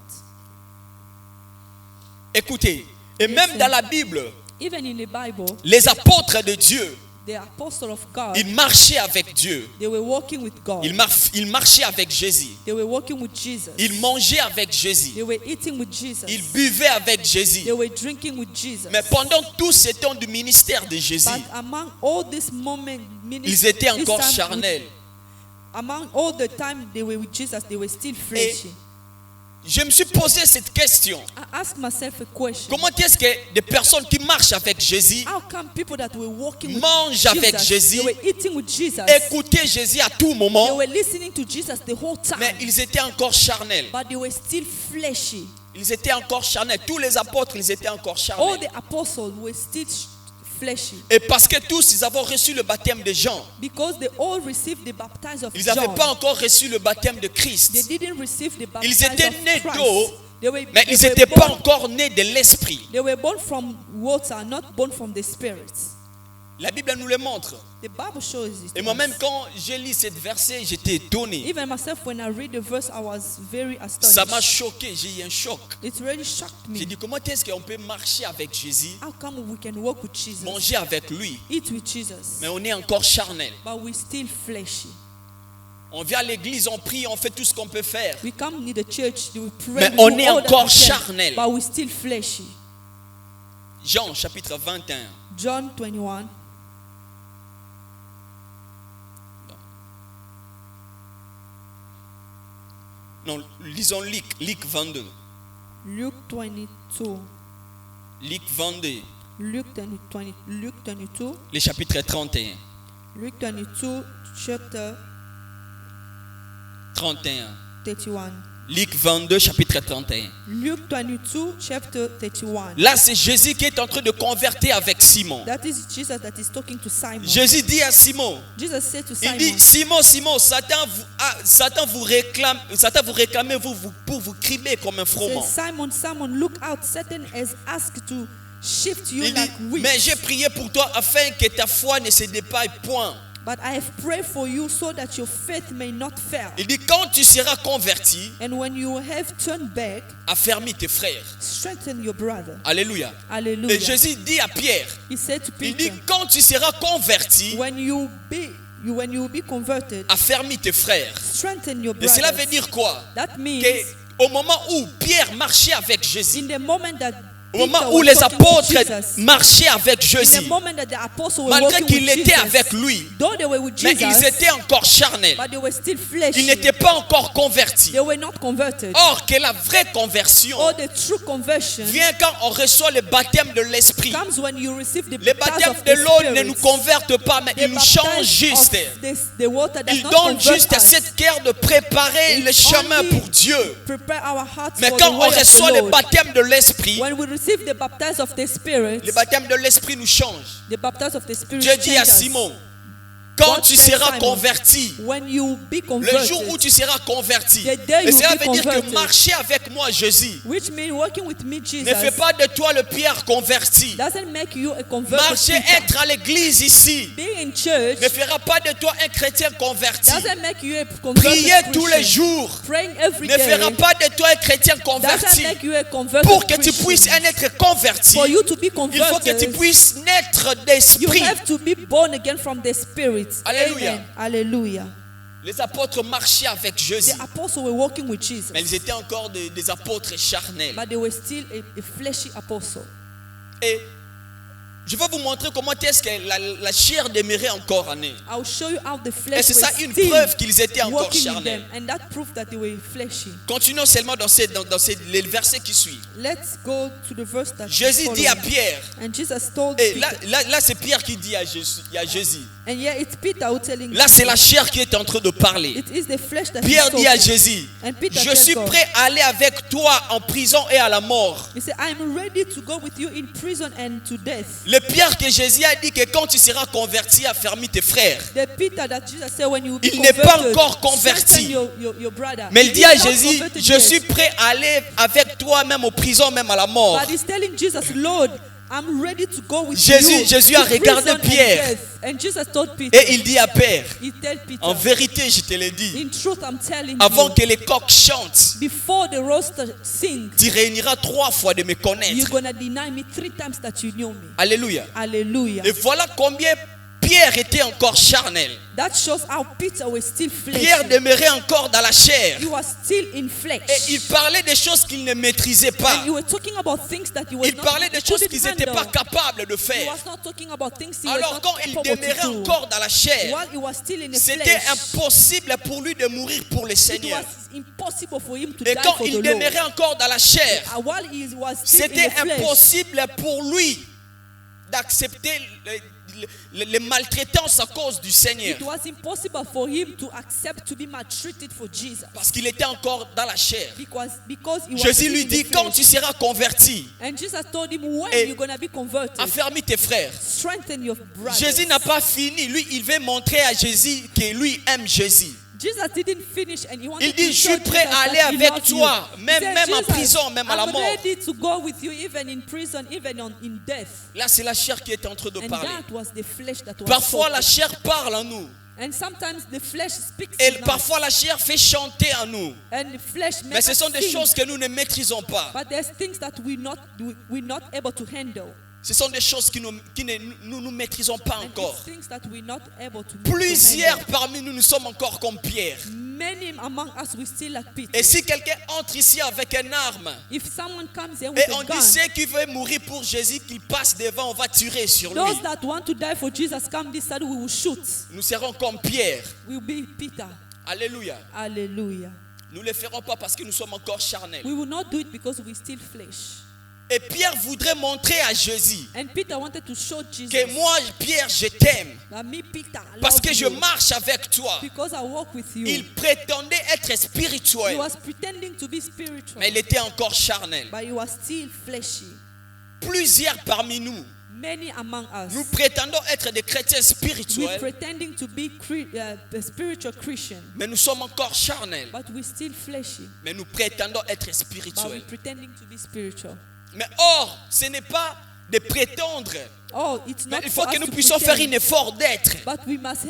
Écoutez, et même dans la Bible, Even in the Bible, les apôtres de Dieu, the apostles of God, ils marchaient avec Dieu. they were walking with God. Ils marchaient avec Jésus. They were walking with Jesus. Ils mangeaient avec Jésus. They were eating with Jesus. Ils buvaient avec Jésus. They were drinking with Jesus. Mais pendant tout ce temps du ministère de Jésus, But among all this moment, ils étaient encore charnels. Among all the time they were with Jesus, they were still fleshy. Je me suis posé cette question. I asked myself a question. Comment est-ce que des personnes qui marchent avec Jésus, How come people that were walking with mangent avec Jésus, they were eating with Jesus, écoutaient Jésus à tout they moment, were listening to Jesus the whole time, mais ils étaient encore charnels. but they were still fleshy. Ils étaient encore charnels. Tous les apôtres, ils étaient encore All charnels. the apostles were still fleshy Et parce que tous, ils avaient reçu le baptême de Jean. because they all received the baptism of Ils n'avaient John. pas encore reçu le baptême de They Christ. didn't receive the Ils baptism étaient of nés Christ. d'eau, They mais ils were n'étaient pas born- encore nés de l'esprit. They were born from water, not born from the Spirit. La Bible nous le montre. The Bible shows it. Et moi-même, quand j'ai lu cette verset, j'étais étonné. Even myself, when I read the verse, I was very Ça m'a astonished. choqué, j'ai eu un choc. It really shocked J'ai me. dit, comment est-ce qu'on peut marcher avec Jésus, How come we can walk with Jesus, manger avec lui, eat with Jesus, mais on est encore charnel. but we still fleshy? On vient à l'église, on prie, on fait tout ce qu'on peut faire. We come in the church, we pray, Mais we on do est all that encore we can, charnel. but we still fleshy. Jean chapitre 21. John 21. Non, lisons Luc 22. Luke 22. Luc 22, Luke 20, Luke 22. le chapitre 31. Luke 22, chapter 31. 31. Luc 22, chapitre 31. Luke 22, chapter 31. Là, c'est Jésus qui est en train de convertir avec Simon. That is Jesus that is talking to Simon. Jésus dit à Simon, Jesus said to il Simon, dit, Simon, Satan vous réclame pour vous crimer comme un froment. says, Simon, look out. Satan has asked to shift you Il dit, like wheat. mais j'ai prié pour toi afin que ta foi ne se dépaille point. But I have prayed for you so that your faith may not fail. Il dit, quand tu seras converti, And when you have turned back, affermis tes frères. strengthen your brother. Alléluia. Hallelujah. Et Jésus dit à Pierre, He said to il dit, Peter, quand tu seras converti, when you will be converted, affermis tes frères. strengthen your Et cela veut brothers. dire quoi? That means Qu'au moment où Pierre marchait avec Jésus, in the moment that au moment Peter où was les talking to apôtres Jesus, marchaient avec in Jésus, the moment that the apostles were malgré walking qu'il with était Jesus, avec lui, though they were with mais Jesus, ils étaient encore charnels. but they were still Ils fleshy. n'étaient pas encore convertis. They were not converted. Or que la vraie conversion Or the true conversion vient quand on reçoit le baptême de l'esprit. comes when you receive the Le baptism baptême of de the l'eau ne Spirit. nous converte pas, mais The il nous change baptism juste. of the water does Il not donne convert juste us. cette cœur de préparer It le chemin only pour Dieu. Prepare our hearts Mais for quand the on way of the reçoit le Lord. baptême de l'esprit, When we receive the baptism of the Spirit, le baptême de l'esprit nous change. the baptism of the Spirit Dieu dit à changes us. Simon, quand God tu said, seras Simon, converti, when you be le converted, jour où tu seras converti, The day et you cela be veut dire que converted. marcher avec moi, Jésus, which means working with me, Jesus, ne fait pas de toi le Pierre converti. doesn't make you a converted Marcher, Peter. être à l'église ici, Being in church ne fera pas de toi un chrétien converti. doesn't make you a converted Prier tous les Christian. jours Praying every ne day fera pas de toi un chrétien doesn't converti. make you a converted Pour que tu Christian. puisses être converti, For you to be il faut que tu converted, puisses naître you d'esprit. have to be born again from the Spirit. Alléluia. Amen. Hallelujah. Les apôtres marchaient avec Jésus. The apostles were walking with Jesus. Mais ils étaient encore des apôtres charnels. But they were still a fleshy apostle. Et je vais vous montrer comment est-ce que la chair demeurait encore en eux. I'll show you how the Et flesh c'est was ça une still preuve qu'ils étaient encore working in charnels. them. And that proved that they were fleshy. Continuons seulement dans les versets qui suivent. Let's go to the verse that Jésus dit à Pierre, and Jesus told et Peter. là c'est Pierre qui dit à Jésus. And yeah, it's Peter who telling Là c'est Jesus. la chair qui est en train de parler. It is the flesh that Pierre he's dit à talking. Jésus, And Peter je tells suis God, prêt à aller avec toi en prison et à la mort. He said, I'm ready to go with you in prison and to death. Le Pierre que Jésus a dit que quand tu seras converti, affermis tes frères. The Peter that Jesus said when you will be Il n'est pas converted, encore converti. strengthen your brother. Mais il He dit is à not Jésus, converted je yet. suis prêt à aller avec toi même en prison, même à la mort. But he's telling Jesus, Lord, I'm ready to go with Jésus- you. Jésus to a regardé prison and Pierre. death. And Jesus told Peter, Et il dit à Pierre, he tell Peter, en vérité, je te l'ai dit, in truth I'm telling avant you, que les coqs chantent, before the rooster sings, tu réuniras 3 fois de me you're connaître. gonna deny me 3 times that you know me. Alléluia. Hallelujah. Et voilà combien Pierre était encore charnel. That shows how Peter was still Pierre flesh. demeurait encore dans la chair. He was still in flesh. Et il parlait des choses qu'il ne maîtrisait pas. And you were talking about things that you were Il parlait des choses qu'ils n'étaient pas capables de He faire. was not talking about things he was Alors not quand il capable demeurait to do. encore dans la chair, While he was still in the c'était flesh, impossible pour lui de mourir pour le it Seigneur. was impossible for him to Et die quand for il the Lord. demeurait encore dans la chair, While he was still in c'était the flesh, impossible pour lui d'accepter les maltraitances à cause du Seigneur. it was impossible for him to accept to be maltreated for Jesus. Parce qu'il était encore dans la chair. Because he was Jésus still lui in the dit, flesh. quand tu seras converti, And Jesus told him, when Et you're going to be converted, affermis tes frères. strengthen your brothers. Jésus n'a pas fini. Lui, il veut montrer à Jésus que lui aime Jésus. Jesus didn't finish and he wanted Il dit, to je show suis prêt Jesus à aller that he avec loves toi, you. même- He said, même en Jesus, prison, même à la I'm mort. ready to go with you even in prison, even in death. Là, c'est la chair qui est en train de And parler. that was the flesh that was Parfois, la talking. chair parle en nous. And sometimes the flesh speaks Et in us. parfois, la chair fait chanter en nous. And the flesh Mais makes ce us sont des sing. choses que nous ne maîtrisons pas. But there's things that we're not able to handle. Ce sont des choses que nous ne maîtrisons pas And encore. it's things that we're not able to Plusieurs handle. parmi nous, nous sommes encore comme Pierre. Many among us, we still like Peter. Et si quelqu'un entre ici avec une arme, If someone comes here et with on a dit gun, ceux qui veulent mourir pour Jésus, qu'il passe devant, on va tirer sur lui. those that want to die for Jesus come this side, we will shoot. Nous serons comme Pierre. We'll be Peter. Alléluia. Hallelujah. Nous ne le ferons pas parce que nous sommes encore charnels. We will not do it because we're still flesh. Et Pierre voudrait montrer à Jésus And Peter wanted to show Jesus que moi, Pierre, je t'aime. that me, Peter, Parce love que je you marche avec toi. because I walk with you. Il prétendait être He spirituel, was pretending to be spiritual, mais il était encore charnel. but he was still fleshy. Plusieurs parmi nous, Many among us, nous prétendons être des chrétiens we're spirituels, pretending to be a spiritual Christian, mais nous sommes encore charnels. but we're still fleshy. Mais nous prétendons être But we're spirituels. pretending to be spiritual. Mais or, ce n'est pas de prétendre. Oh, it's Mais not il faut for que us nous to puissions faire pretend, un effort d'être. but we must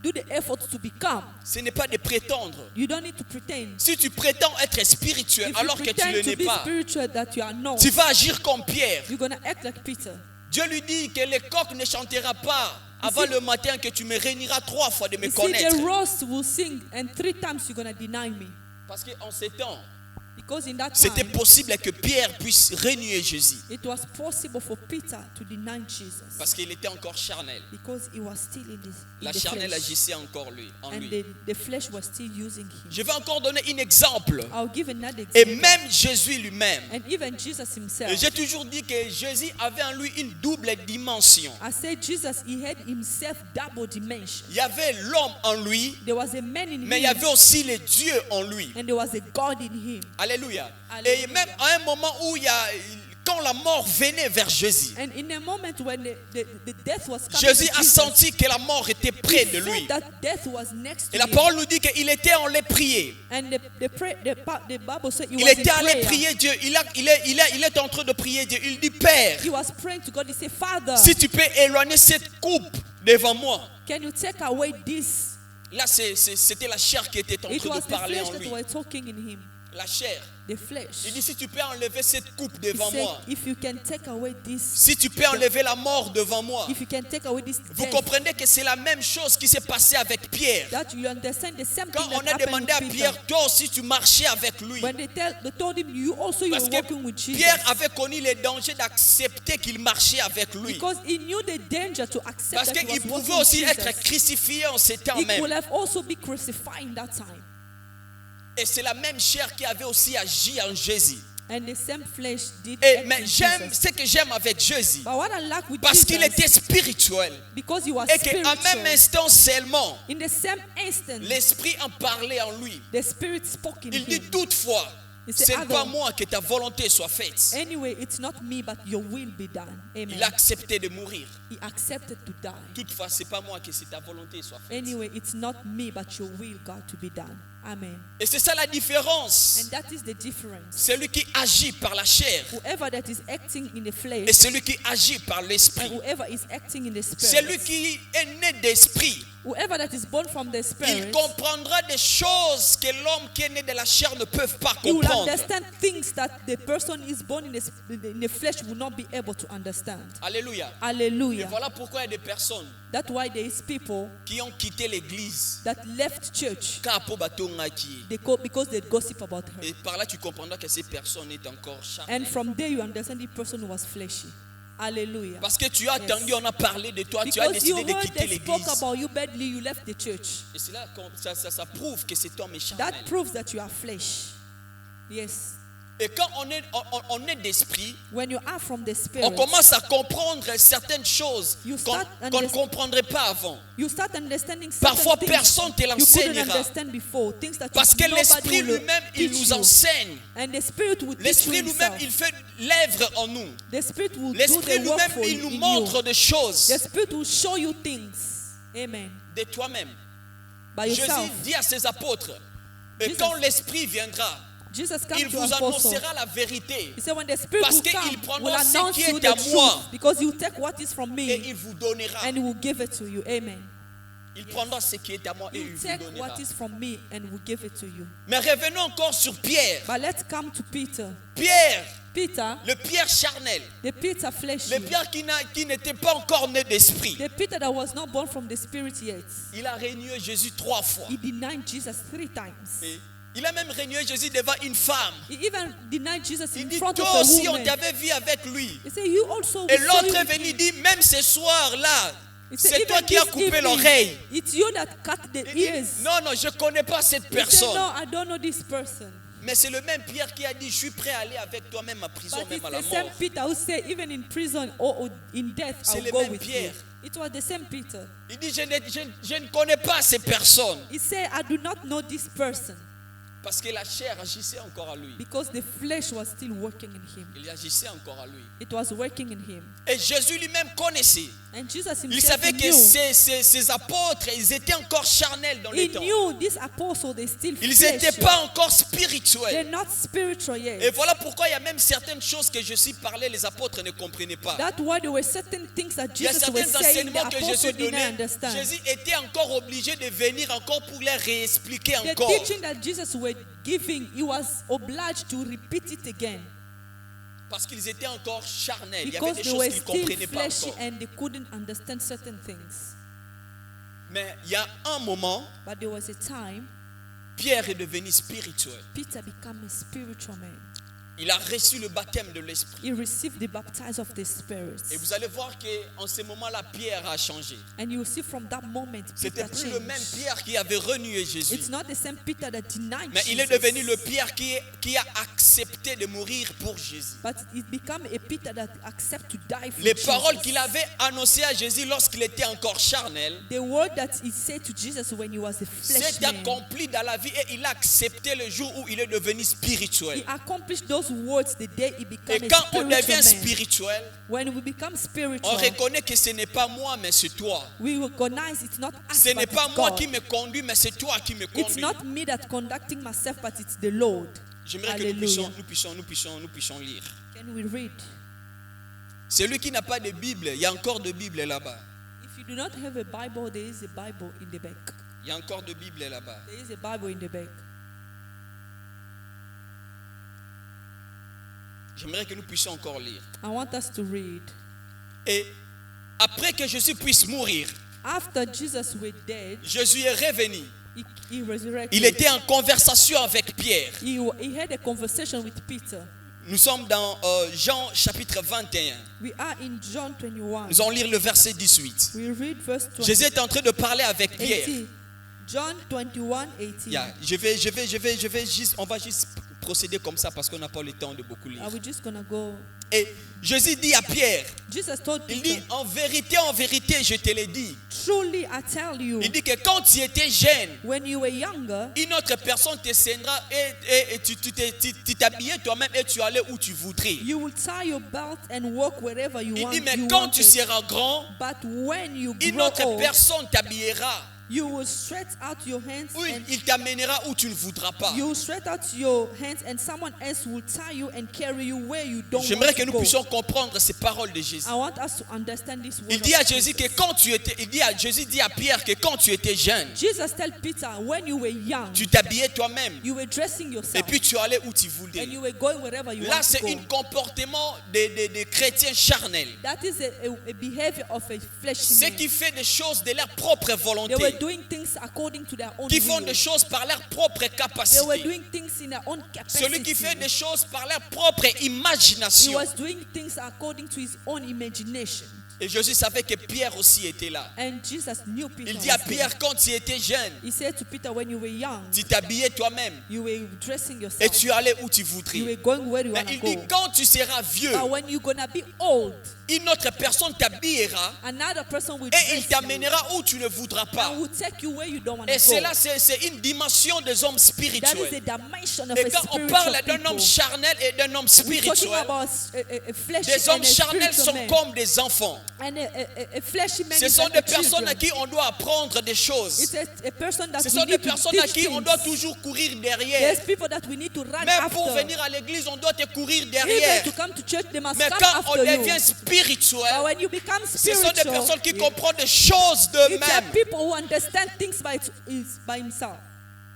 do the effort to become. Ce n'est pas de prétendre. You don't need to pretend. Si tu prétends être spirituel If you alors que tu ne pretend to l'es be pas, spiritual that you are not, tu vas agir comme Pierre. you're gonna act like Peter. Dieu lui dit que le coq ne chantera pas avant le matin, que tu me réuniras 3 fois de me You see, connaître. the roast will sing, and 3 times you're gonna deny me. Parce qu'en ces temps, Because in that c'était time, possible que Pierre puisse renier Jésus. it was possible for Peter to deny Jesus. Parce qu'il était encore charnel. Because he was still in La the charnelle flesh. agissait encore en And lui. the flesh was still using him. Je vais encore donner un exemple. I'll give another Et example. même Jésus lui-même. And even Jesus himself. J'ai toujours dit que Jésus avait en lui une double dimension. I said Jesus, he had himself double dimension. Il y avait l'homme en lui, There was a man in mais il y him, avait aussi le Dieu en lui. and there was a God in him. Alléluia. Alléluia. Et même à un moment où quand la mort venait vers Jésus, And in a moment when the death was coming Jésus to a Jesus, senti que la mort était près de he lui. felt that death was next to Et la him. parole nous dit qu'il était en les prier. And the Bible said he Il was in était allé prayer. prier Dieu. Il est en train de prier Dieu. Il dit, Père, He was praying to God. He said, Father, si tu peux éloigner cette coupe devant moi. can you take away this? Là, c'était la chair qui était en It train was de the parler flesh en that lui. were talking in him. la chair. the flesh. Il dit, si tu peux enlever cette coupe He devant said, moi, if you can take away this, si tu peux enlever la mort devant moi, if you can take away this vous death, comprenez que c'est la même chose qui s'est passée avec Pierre. that you understand the same Quand thing on that a happened demandé à with Peter. Pierre, toi aussi tu marchais avec lui. When they told him, you also you Parce were que walking with Jesus. Pierre avait connu les dangers d'accepter qu'il marchait avec lui. Because he knew the danger to accept Parce that he qu'il was pouvait walking aussi with être Jesus. crucifié en ces temps He même. could have also been crucified in that time. Et c'est la même chair qui avait aussi agi en Jésus. And the same flesh did Et, act mais in j'aime Jesus. ce que j'aime avec Jésus. But what I like with Parce Jesus, qu'il était spirituel. because he was Et qu'en spiritual, même instant seulement, in the same instant, l'Esprit en parlait en lui. the Spirit spoke in Il dit him. toutefois, He ce said, n'est pas "Other- moi que ta volonté soit faite. Anyway, it's not me, but your will be done." Amen. Il a accepté de mourir. He accepted to die. Toutefois, ce n'est pas moi que c'est ta volonté soit faite. Anyway, it's not me, but your will, God, to be done. Amen. Et c'est ça la différence. And that is the difference. Celui qui agit par la chair Whoever that is acting in the flesh et celui qui agit par and l'esprit. whoever is acting in the Celui spirit, qui est né d'esprit, whoever that is born from the il spirit, comprendra des choses que l'homme qui est né de la chair ne peut pas he will comprendre. understand things that the person is born in the flesh will not be able to understand. Alléluia. Et Hallelujah. voilà pourquoi il y a des personnes That's why there is people qui ont quitté l'église that left church because they gossip about her. et par là tu comprendras que ces personnes sont encore charnelles. And from there you understand the person was fleshy. Hallelujah. Parce que tu as entendu, on a parlé de toi, tu as Because you décidé de heard quitter they spoke l'église. about you badly, you left the church. Et c'est là que ça prouve que cet homme est charnel. That proves that you are flesh. Yes. Et quand on est d'esprit, When you are from the on spirit, commence à comprendre certaines choses You qu'on start ne comprendrait pas avant. you start understanding Parfois, certain personne things te you couldn't l'enseignera. understand before, things that Parce que nobody l'esprit will lui-même, il teach nous you. enseigne. And the spirit will teach you L'esprit lui-même, himself. il fait l'œuvre en nous. The spirit will do L'esprit the work lui-même, for il you nous in montre you. des choses The spirit will show you things. Amen. de toi-même. By yourself. Jésus dit à ses apôtres, et Jesus- quand l'esprit viendra, Jesus came il to vous apostle. annoncera la vérité He said, when the spirit Parce will qu'il come, prendra will ce announce qui you est à the moi. truth, because he will take what is from et me il vous donnera. and he will give it to you. Amen. Il prendra ce qui est à moi et He il will vous take donnera. what is from me and will give it to you. Mais revenons encore sur Pierre. But let's come to Peter. Pierre, Peter, le Pierre charnel, the Peter fleshy, le Pierre qui n'était pas encore né d'esprit. the Peter that was not born from the spirit yet. Il a renié Jésus 3 fois. He denied Jesus 3 times. Et il a même renié Jésus devant une femme. He even denied Jesus Il in dit, front of toi a aussi on woman. t'avait vu avec lui. He said, you also Et we saw l'autre you est with venu him. dit, même ce soir-là, He said, c'est toi even qui as this coupé evening, l'oreille. it's you that cut the Il dit, ears. non, non, je ne connais pas cette He said, personne. no, I don't know this person. Mais c'est le même Pierre qui a dit, je suis prêt à aller avec toi même à prison, But même it's à la the same mort. Peter who said, even in prison or in death, C'est I'll le go même with Pierre. you. It was the same Peter. Il dit, je ne connais pas ces personnes. He said, I do not know this person Parce que la chair agissait encore à lui. because the flesh was still working in him. Il agissait encore à lui. It was working in him. Et Jésus lui-même connaissait. And Jesus Il himself savait que knew. ces apôtres, ils étaient encore charnels dans les He temps. knew these apostles, they still Ils flesh. n'étaient pas encore They're spirituels. not spiritual Et yet. voilà pourquoi il y a même certaines choses que Jésus parlait, les apôtres ne comprenaient pas. That's why there were certain things that Il y a Jesus was certains saying the enseignements que apostles Jésus didn't donnait. understand. Jésus était encore obligé de venir encore pour les réexpliquer The encore. teaching that Jesus was giving, he was obliged to repeat it again Parce qu'ils étaient encore charnels. Il y avait because des they choses were qu'ils ne still comprenaient pas fleshy encore. and they couldn't understand certain things. Mais il y a un moment, But there was a time Pierre est devenu spirituel. Peter became a spiritual man. Il a reçu le baptême de l'Esprit. He received the baptism of the Spirit. Et vous allez voir qu'en ce moment-là, Pierre a changé. And you will see from that moment C'était Peter plus le même changed. Pierre qui avait renié Jésus. It's not the same Peter that denied Mais il est Jesus, devenu le Pierre qui a accepté de mourir pour Jésus. but it became a Peter that accept to die for Les Jesus. paroles qu'il avait annoncées à Jésus lorsqu'il était encore charnel, The word that he said to Jesus when he was a flesh s'est man, accompli dans la vie et il a accepté le jour où il est devenu spirituel. he accomplished those words the day he became Et a quand on devient spiritual man. spirituel, When we become on spiritual, reconnaît que ce n'est pas moi, mais c'est toi. we recognize it's not us, Ce n'est but pas it's moi God. qui me conduis, mais c'est toi qui me It's conduis. not me that conducting myself, but it's the Lord. J'aimerais que Hallelujah. nous puissions lire. Can we read? Celui qui n'a pas de Bible, il y a encore de Bible là-bas. If you do not have a Bible, there is a Bible in the back. Il y a encore de Bible là-bas. There is a Bible in the back. J'aimerais que nous puissions encore lire. I want us to read. Et après que Jésus puisse mourir, After Jesus was dead, Jésus est revenu. he resurrected. Il était en conversation avec Pierre. He had a conversation with Peter. Nous sommes dans Jean chapitre 21. We are in John 21. Nous allons lire le verset 18. We read verse 20. Jésus est en train de parler avec Pierre. 18. John 21, 18. Yeah, on va juste procéder comme ça parce qu'on n'a pas le temps de beaucoup lire. Are we just gonna go? Et Jésus dit à Pierre, Jesus told il Peter, dit en vérité, je te l'ai dit. truly I tell you, Il dit que quand tu étais jeune, when you were younger, une autre personne te sera et tu t'habillais toi-même et tu allais où tu voudrais. you will tie your belt and walk wherever you Il want. dit mais you quand tu wanted. seras grand, But when you une grow autre old, personne t'habillera. you will stretch out your hands Oui, and il t'amènera où tu ne voudras pas. you will stretch out your hands and someone else will tie you and carry you where you don't J'aimerais want que to nous go. puissions comprendre ces paroles de Jésus. I want us to understand this word. Il dit of à Jésus que Jesus. quand tu étais, Jésus dit à Pierre que quand tu étais jeune, Jesus tell Peter, when you were young, tu t'habillais toi-même you were dressing et yourself puis tu allais où tu voulais. and you were going wherever you Là, want c'est to go. un comportement de chrétiens charnels. That is a behavior of a fleshy Ceux man. qui font des choses de leur propre They volonté, were doing things according to their own qui font will. des choses par leur propre They were capacité. doing things in their own Celui qui fait capacity. des choses par leur propre He imagination. was doing things according to his own imagination. Et Jésus savait que Pierre aussi était là. And Jesus knew Peter. Il dit à was there. Pierre, quand tu étais jeune, He said to Peter, when you were young, tu t'habillais toi-même you were dressing et yourself. tu allais où tu You voudrais. were going where you Mais want il to dit, go. quand tu seras vieux, But when you're gonna be old, une autre personne t'habillera another person will et il dress you t'amènera où tu ne voudras pas. and will take you where you don't want Et to go. cela, c'est une dimension des hommes That is spirituels. a dimension of Et a quand on spiritual parle d'un homme people. charnel et d'un homme We're talking spirituel, about a fleshy des and hommes a charnels spiritual sont man. comme des enfants. And a fleshy man Ce is sont like des a personnes à children. qui on doit apprendre des choses. It's a person that Ce we sont des need to personnes à teach qui on things. doit toujours courir derrière. There's people that we need to run Même pour after. venir à l'église, on doit te courir Even derrière. to come to church, they must Mais come quand on after devient you. spirituel, But when you become ce sont des spiritual, personnes qui comprennent des choses it's a d'eux-mêmes. people who understand things by himself.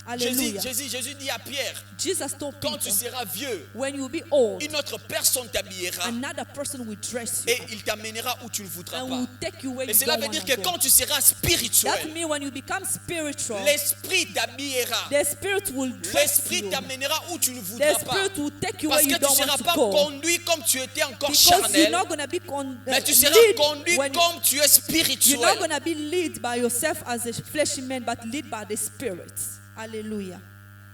Hallelujah. Jésus dit à Pierre, Jesus told quand tu Peter, seras vieux, when you be old, une autre personne t'habillera another person will dress you et il t'amènera où tu ne voudras and pas. will take you where Et you cela don't veut dire want que to quand go. tu seras That spirituel, means when you become spiritual, l'esprit t'habillera. the spirit will dress L'esprit you. t'amènera où tu ne The voudras pas. spirit will take you where Parce que you tu don't ne seras want to pas go. conduit comme tu étais encore Because you're charnel, not going to be mais tu seras lead conduit when comme tu es you're not spirituel. going to be led by yourself as a fleshy man, but led by the spirit. Hallelujah.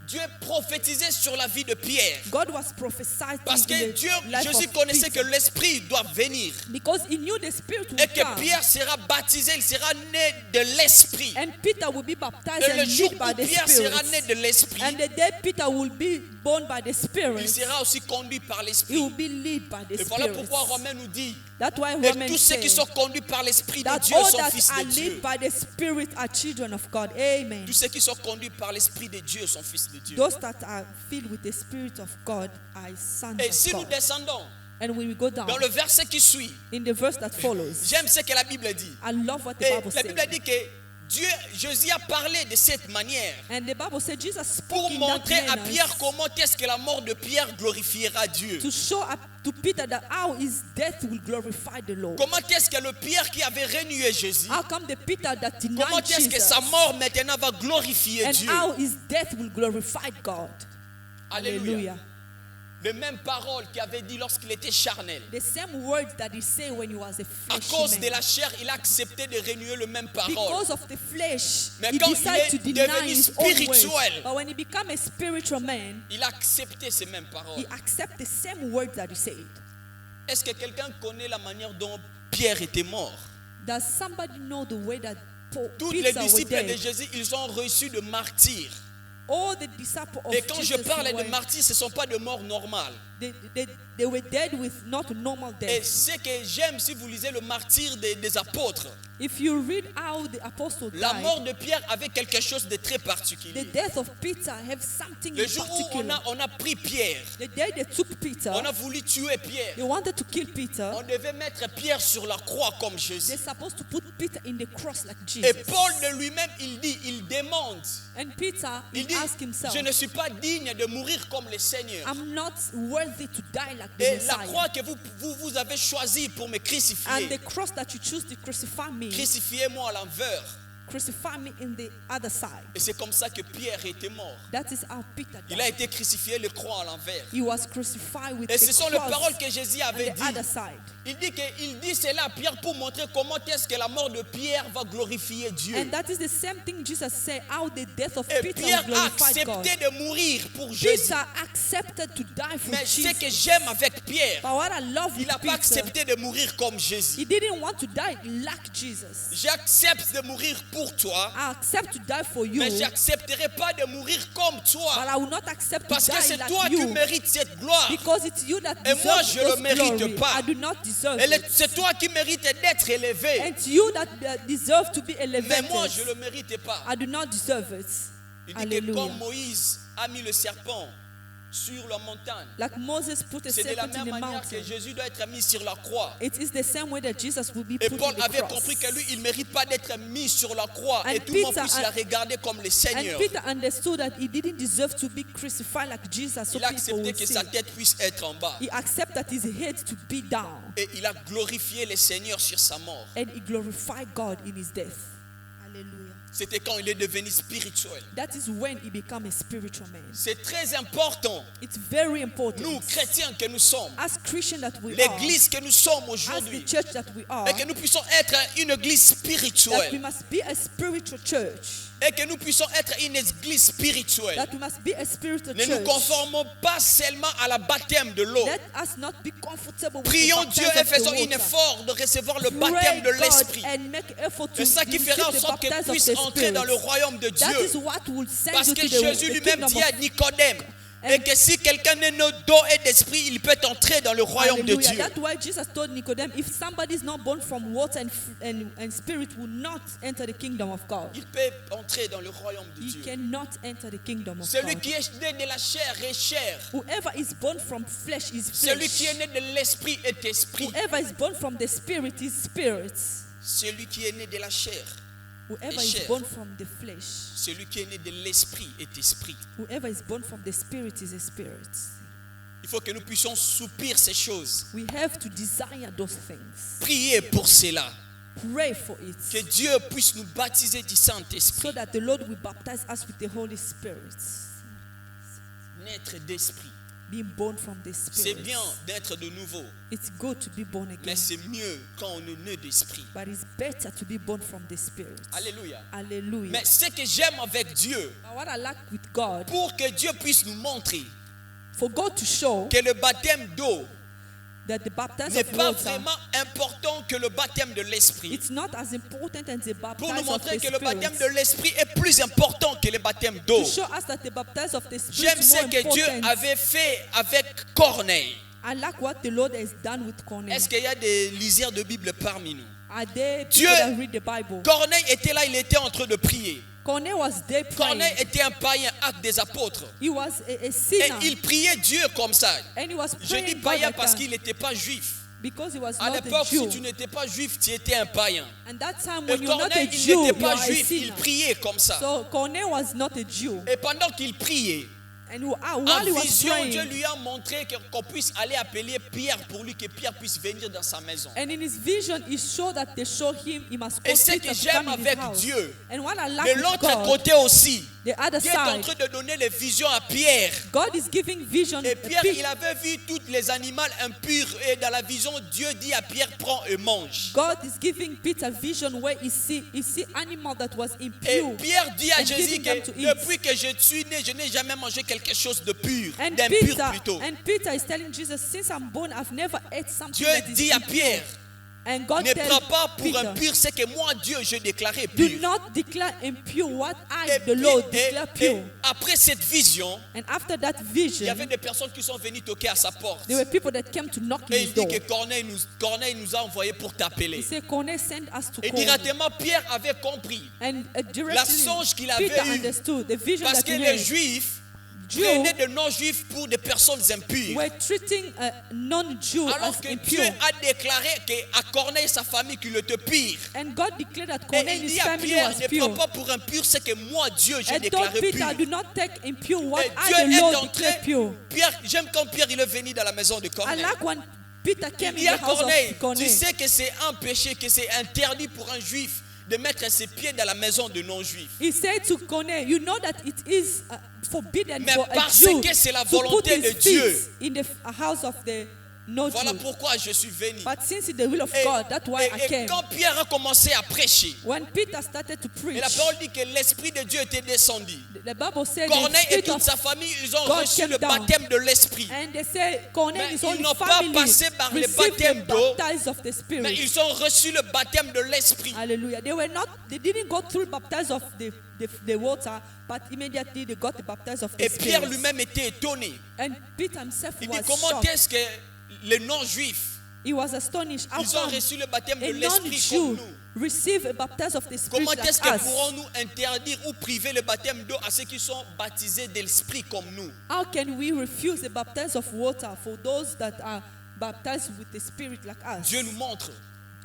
Dieu prophétisait sur la vie de Pierre. God was prophesying Parce in que the Dieu, life Jésus of connaissait que Peter. l'esprit doit venir. Because he knew the spirit Et would que come. Pierre sera baptisé, il sera né de l'esprit. And Peter will be baptized Et le and jour led by où the Pierre sera né spirit. de l'esprit, And the day Peter will be born by the il spirit, sera aussi conduit par he l'esprit. will be led by the Et voilà spirit. pourquoi Romain nous dit, That's why et Romans tous ceux qui says sont conduits par l'esprit de that Dieu all sont that fils are de led Dieu. by the spirit are children of God. Amen. Tous ceux qui sont conduits par l'esprit de Dieu sont fils de Dieu. Those that are filled with the spirit of God are sons Et of si nous God. descendons And when we go down dans le verset qui suit, in the verse that follows, j'aime ce que la Bible dit. I love what the Et Bible la Bible says. dit que Jésus a parlé de cette manière And the Bible said Jesus spoke pour in that montrer à manner Pierre comment est-ce que la mort de Pierre glorifiera Dieu. to show up to Peter that how his death will glorify the Lord. Comment est-ce que le Pierre qui avait renié Jésus, How come the Peter that comment denied est-ce que Jesus sa mort maintenant va glorifier and Dieu. how his death will glorify God? Alléluia. Les mêmes paroles qu'il avait dit lorsqu'il était charnel. The same words that he said when he was a À fleshy cause man. de la chair, il a accepté de renier le même parole. Because of the flesh, Mais he quand il decided est to deny devenu his own ways. spirituel, But when he became a spiritual man, Il a accepté ces mêmes paroles. he accepted the same words that he said. Est-ce que quelqu'un connaît la manière dont Pierre était mort? Does somebody know the way that Tous les Peter was disciples de dead? Jésus, ils ont reçu de martyrs. All the disciples of Et quand je Jesus parle de were, martyrs, ce ne sont pas de morts normales. they were dead with not a normal Et death. ce que j'aime, si vous lisez le martyr des apôtres, If you read how the apostles la mort died, de Pierre avait quelque chose de très the particulier. death of Peter have something Le in jour où particular. on a pris Pierre, The day they took Peter, on a voulu tuer Pierre. they wanted to kill Peter. On devait mettre Pierre sur la croix comme They're Jésus. supposed to put Peter in the cross like Et Jesus. Paul de lui-même, il demande, And Peter, il he dit, asked himself, je ne suis pas digne de mourir comme le Seigneur. I'm not worthy worthy to die like the Et la Messiah. croix que vous avez choisie pour me And crucifier, the cross that you choose to crucify me, crucifiez-moi à l'envers. crucify me in the other side. Et c'est comme ça que Pierre était mort. That is how Peter Il a died. été crucifié le croix à l'envers. He was crucified with Et the ce sont les cross paroles que Jésus on avait the dit. other side. Il dit cela à Pierre pour montrer comment est-ce que la mort de Pierre va glorifier Dieu. And that is the same thing Jesus said, how the death of Et Peter Pierre will a glorify God. accepté de mourir pour Jésus. Peter accepted to die for Mais ce Jesus. que j'aime avec Pierre, But what I love il with n'a pas Peter, accepté de mourir comme Jésus. he didn't want to die like Jesus. J'accepte de mourir pour toi, I accept to die for you, mais j'accepterai pas de mourir comme but toi. I will not accept to Parce que die c'est like toi qui you, mérites cette gloire. because it's you that Et moi, deserve je le this mérite glory. pas. I do not deserve Et it. c'est toi qui mérites d'être élevé. And it's you that deserve to be Mais elevated. moi, je ne le mérite pas. I do not deserve it. Il dit que Hallelujah. comme Moïse a mis le serpent sur la montagne, Like Moses put a c'est de la serpent in même the manière que mountain. Jésus doit être mis sur la croix. It is the same way that Jesus will be Et put Paul in the avait cross. compris que lui, il ne mérite pas d'être mis sur la croix And et tout le monde Peter- puisse la regarder comme le And Seigneur. Peter understood that he didn't deserve to be crucified like Jesus, so Il a people accepté would que see. sa tête puisse être en bas. He accepted that his head to be down, Et il a glorifié le Seigneur sur sa mort. and he glorified God in his death. Hallelujah. C'était quand il est devenu spirituel. That is when he became a spiritual man. C'est très important, It's very important. nous chrétiens que nous sommes, As Christians that we are, l'église que nous sommes as the aujourd'hui, church that we are, et que nous puissions être une église that we spirituelle, must be a spiritual church. et que nous puissions être une église spirituelle. That we must be a spiritual Ne nous church. conformons pas seulement à la baptême de l'eau. Let us not be comfortable with the Prions Dieu baptism et of the faisons un water. effort de recevoir le Pray baptême de God l'Esprit. and make effort to C'est ça qui receive fera en the sorte baptism qu'il of puisse the entrer Spirit. dans le royaume de That is Dieu. what will send Parce you que to Jésus the lui-même kingdom dit à of Nicodème, et que si quelqu'un est né d'eau et d'esprit, il peut entrer dans le royaume de Hallelujah. Dieu. That's why Jesus told Nicodemus, if somebody is not born from water and spirit, will not enter the kingdom of God. Il peut entrer dans le royaume de He Dieu. cannot enter the kingdom of Celui God. qui est né de la chair est chair. Whoever is born from flesh is Celui qui est flesh. né de l'esprit est esprit. Whoever is born from the spirit is spirit. Celui qui est né de la chair, Whoever Et is chair. born from the flesh. celui qui est né de l'esprit est esprit. Whoever is born from the spirit is a spirit. Il faut que nous puissions soupir ces choses. We have to desire those things. Prier pour cela. Pray for it. Que Dieu puisse nous baptiser du So Saint-Esprit. that the Lord will baptize us with the Holy Spirit. Naître d'esprit. Being born from the C'est Spirit. bien d'être de nouveau. It's good to be born Mais again. c'est mieux quand on est né d'esprit. But it's better to be born from the Spirit. Alléluia. Hallelujah. Mais ce que j'aime avec Dieu, But what I like with God, pour que Dieu puisse nous montrer for God to show que le baptême d'eau that the baptism n'est of pas water, vraiment important que le baptême de l'esprit. it's not as important as the Pour nous baptism of montrer the que le baptême Spirit. de l'esprit est plus important que le baptême d'eau. To show us that the baptism of the Spirit J'aime is ce more que Dieu important. avait fait avec Corneille. I like what the Lord has done with Corneille. Est-ce qu'il y a des liseurs de Bible parmi nous? Are there Dieu- people that read the Bible? Corneille était là, il était en train de prier. Corneille was there praying. Corneille était un païen, acte des apôtres. He was a Et sinner. il priait Dieu comme ça. And he was Je praying dis God païen like parce that qu'il n'était pas juif. because he was À not a l'époque, si Jew. tu n'étais pas juif, tu étais un païen. And that time Et when you're not a Corneille, il Jew, n'était you pas are a juif, il sinner. priait comme ça. So Corneille was not a Jew. Et pendant qu'il priait, And while en he was vision, Dieu praying, lui a montré qu'on puisse aller appeler Pierre pour lui, que Pierre puisse venir dans sa maison. and in his vision, he showed that they showed him he must Et go ce Peter que to j'aime come in his avec house. Dieu, And what I de like with l'autre God, côté aussi, the other Dieu est en side, train de donner les visions à Pierre. God is giving vision. Et Pierre, il avait vu tous les animaux impurs. Et dans la vision, Dieu dit à Pierre, prends et mange. God is giving Peter vision where he see animal that was Et impure. Pierre dit à And Jésus giving them que to eat. depuis que je suis né, je n'ai jamais mangé quelque chose de pur, And d'impur plutôt. Peter is telling Jesus, since I'm born, I've never ate something Dieu that is dit à impure. Pierre, And God ne tells prends pas pour Peter, impur ce que moi, Dieu, je déclarais do pur. not declare impure what I, Et, the Lord, et- declare et pure. après cette vision, And after that il y vision, avait des personnes qui sont venues toquer à sa porte. there were people that came to knock in Et his il dit door. que Corneille nous a envoyés pour He t'appeler. said, Corneille sent us to Et call. directement, Pierre avait compris. And La directly, songe qu'il avait Peter eue. understood the vision Parce that que he les had. Juifs, Jew prenait de non-juifs pour des personnes impures. were treating a non-Jew Alors as que Dieu impure. a déclaré qu'à Corneille et sa famille qu'il était pire. And God declared that Et Cornelius' il dit à family Pierre, was ne pure. prends pas pour impur ce que moi, Dieu, j'ai And told déclaré Peter, pur. do not take impure what Et I, Dieu the est Lord, entré. declare pure. Pierre, j'aime quand Pierre il est venu dans la maison de I Corneille. like when Peter Il came dit in à the house Corneille, of tu Cornelius. sais que c'est un péché, que c'est interdit pour un juif de mettre ses pieds dans la maison de non-juifs. He said to Cornelius, you know that it is forbidden Mais for a parce Jew que c'est la to put volonté de his Dieu. feet in the house of the no Voilà Jew. pourquoi je suis venu. But since it's the will of Et, God, that's why I et came. quand Pierre a commencé à prêcher, When Peter started to et preach, la parole dit que l'Esprit de Dieu était descendu. the Bible said the Corneille et spirit toute of, sa famille, ils ont God reçu came le down. baptême de l'Esprit. and they say Cornelius Mais his ils own n'ont pas family passé par le received baptême the d'eau. baptize of the Mais Spirit. ils ont reçu le baptême de l'Esprit. Hallelujah. They didn't go through baptize of the water, but immediately they got the baptize of the Et Pierre Spirit. lui-même était étonné. And Peter himself Il dit was comment shocked. est-ce que les non-juifs, He was astonished. How ils ont come reçu le baptême de a l'Esprit comme non-Jew nous? receive a baptize of the Spirit Comment like est-ce que us? pourrons-nous interdire ou priver le baptême d'eau à ceux qui sont baptisés de l'Esprit comme nous? How can we refuse the baptize of water for those that are baptized with the Spirit like us? Dieu nous montre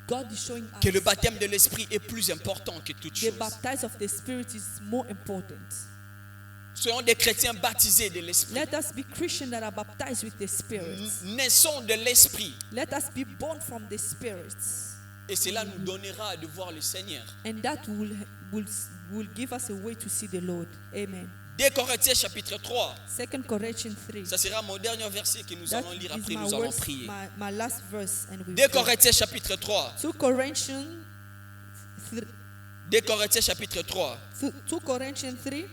God is showing us que le baptême de l'Esprit est plus important que toute the chose. baptize of the Spirit is more important. Soyons des chrétiens baptisés de l'Esprit. Let us be Christians that are baptized with the Spirit. Naissons de l'Esprit. Let us be born from the Spirit. Et cela nous donnera de voir le Seigneur. And that will give us a way to see the Lord. Amen. 2 Corinthiens chapitre 3. 2 Corinthians 3. Ça sera mon dernier verset que nous That allons lire. is Après my, nous allons words, prier. my last verse. And we 2 pray. Corinthiens chapitre 3. 2 Corinthians 2 Corinthiens chapitre 3. 2 Corinthians 3.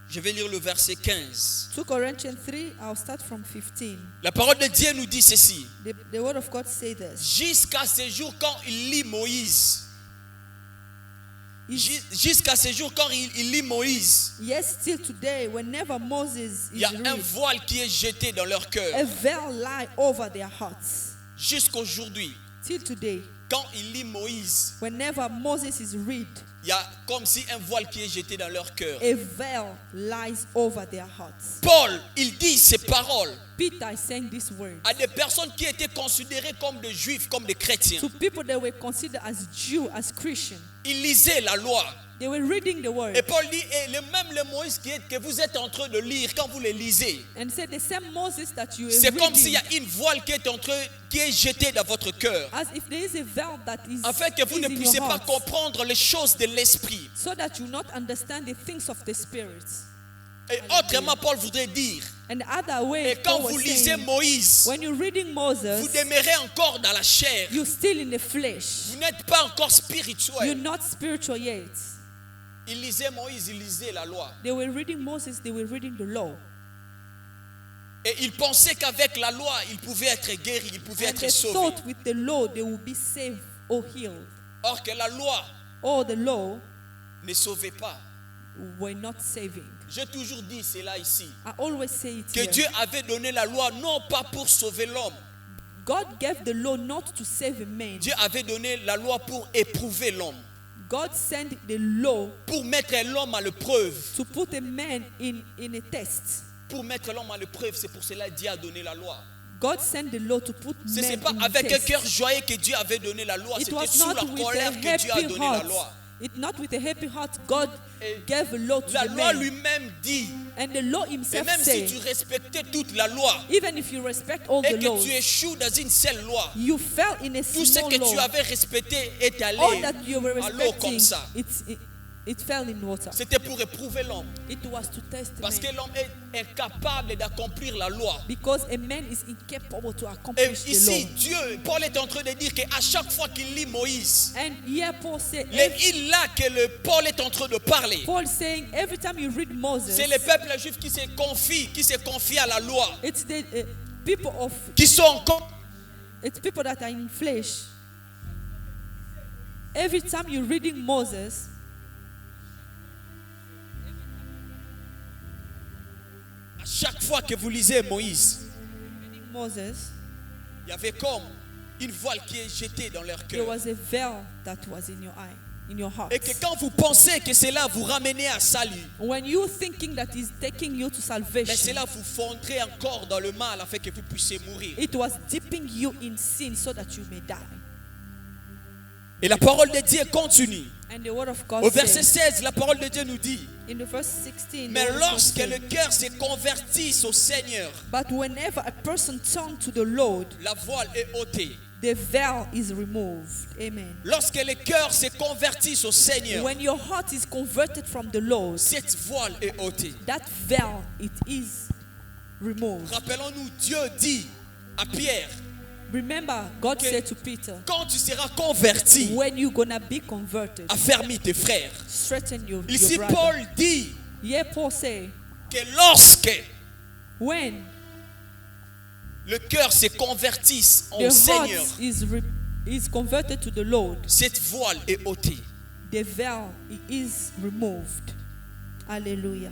Je vais lire le verset 15. 2 Corinthians 3, I'll start from 15. La parole de Dieu nous dit ceci. The word of God says this. Jusqu'à ce jour quand il lit Moïse. Jusqu'à ce jour quand il lit Moïse. Yes, till today, whenever Moses Il is y a un read, voile qui est jeté dans leur cœur. a veil lie over their hearts. Jusqu'aujourd'hui, Till today, quand il lit Moïse, whenever Moses is read, il y a comme si un voile qui est jeté dans leur cœur. a veil lies over their hearts. Paul, il dit ces paroles Peter is saying this word à des personnes qui étaient considérées comme des juifs, comme des chrétiens. to people that were considered as Jew, as Christian. Ils lisaient la loi. They were reading the word Et Paul dit, et même le Moïse que vous êtes en train de lire, quand vous les lisez, and said the same Moses that you c'est were comme s'il y reading, a une voile qui est jetée dans votre cœur. as if there is a veil that is, Afin que vous is ne in puissiez your pas heart, comprendre les choses de l'esprit. so that you not understand the things of the Spirit. Et autrement, Paul voudrait dire, And the other way, et quand Paul vous was lisez saying, Moïse, when you're reading vous Moses, demeurez encore dans la chair. you're still in the flesh. Vous n'êtes pas encore You're spirituel. not spiritual yet. Il lisait Moïse, il lisait la loi. They were reading Moses, they were reading the law. Et il pensait qu'avec la loi, il pouvait être guéri, il pouvait And être they sauvé. thought with the law they would be saved or healed. Or que la loi Or the law ne sauvait pas. were not saving. J'ai toujours dit cela ici. I always say it Que here. Dieu avait donné la loi non pas pour sauver l'homme. God gave the law not to save a man. Dieu avait donné la loi pour éprouver l'homme. God sent the law Pour mettre l'homme à l'épreuve. to put a man in a test. Pour mettre l'homme à l'épreuve, c'est pour cela que Dieu a donné la loi. God sent the law to put Ce n'est man pas in avec un test. cœur joyeux que Dieu avait donné la loi. It C'était was sous not la with a colère que Dieu a happy donné la heart. loi. It's not with a happy heart God Et gave a law to la the loi man. lui-même dit, And the law et himself même si said, tu respectais toute la loi, even if you respect all et the que laws, tu échoues dans une seule loi, you fell in a tout ce small que tu law. avais respecté est allé All that you were à l'eau comme respecting, ça. it fell in water. C'était pour éprouver l'homme. It was to test Parce que man. l'homme est incapable d'accomplir la loi. Because a man is incapable to Et accomplish the ici, law. Dieu, Paul est en train de dire qu'à chaque fois qu'il lit Moïse, And here Paul said, les îles là que Paul est en train de parler, Paul saying every time you read Moses, c'est le peuple juif qui se confie à la loi, it's the people of, qui sont encore it's people that are in flesh. Every time you're reading Moses, à chaque fois que vous lisez Moïse, il y avait comme une voile qui est jetée dans leur there cœur. was a veil that was in your eye. in your heart. Et que quand vous pensez que cela vous ramène à salut, When you thinking that is taking you to mais salvation, cela vous fondrait encore dans le mal afin que vous puissiez mourir. it was dipping you in sin so that you may die. Et la parole de Dieu continue. And the word of God Au verset says, 16, la parole de Dieu nous dit, in the verse 16, mais the word of God lorsque says, le cœur se convertisse au Seigneur, but whenever a person turns to the Lord, la voile est ôtée. the veil is removed. Amen. Lorsque le cœur se convertisse au Seigneur, When your heart is converted from the Lord, cette voile est ôtée. that veil, it is removed. Rappelons-nous, Dieu dit à Pierre, Remember, God Okay. said to Peter, quand tu seras converti, when you're gonna be converted, affermis tes frères. strengthen your Ici, brother. Paul dit Yeah, Paul say, que lorsque when le cœur se convertisse the au heart Seigneur, is converted to the Lord, cette voile est ôtée. the veil is removed. Hallelujah.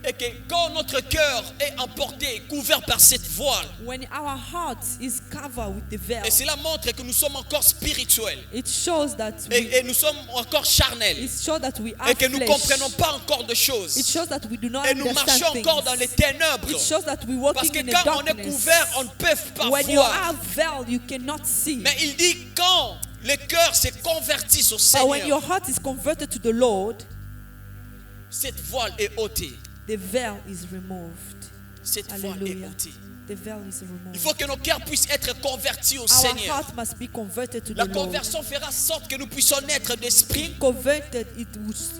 Et que quand notre cœur est emporté, couvert par cette voile, When our heart is covered with the veil, et cela montre que nous sommes encore spirituels it shows that et nous sommes encore charnels it shows that we are et que nous ne flesh. comprenons pas encore de It choses shows that we do not et nous understand marchons things. encore dans les ténèbres. It shows that we Parce walking que in the quand on est darkness. couvert, on ne peut pas When you voir. are veiled, you cannot see. Mais il dit quand le cœur se convertisse au But when your Seigneur, heart is converted to the Lord, cette voile est ôtée. the veil is removed. Cette voile est Hallelujah. ôtée. The veil is Il removed. faut que nos cœurs puissent être convertis au Our Seigneur. heart must be converted to La the Lord. conversion fera en sorte que nous puissions naître d'esprit. Converted, it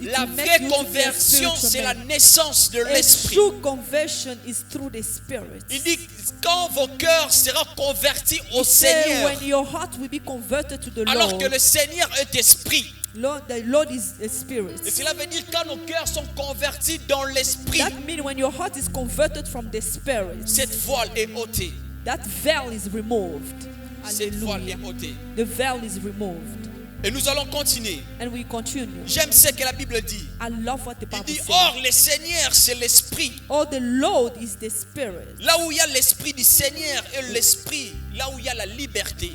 La will make vraie you to be a conversion, spiritual c'est la man. naissance de A l'esprit. true conversion is through the Spirit. Il dit quand vos cœurs seront convertis au Say Seigneur, when your heart will be converted to the alors Lord, que le Seigneur est esprit. Lord, the Lord is a spirit. Et cela veut dire quand nos cœurs sont convertis dans l'esprit, That means when your heart is converted from the Spirit, cette voile est ôtée. that veil is removed. Cette voile Hallelujah. est ôtée. The veil is removed. Et nous allons continuer. And we continue. J'aime ce que la Bible dit. I love what the Il Bible dit, says. or le Seigneur c'est l'esprit. Oh, the Lord is the Spirit. Là où il y a l'esprit du Seigneur et l'esprit, là où il y a la liberté.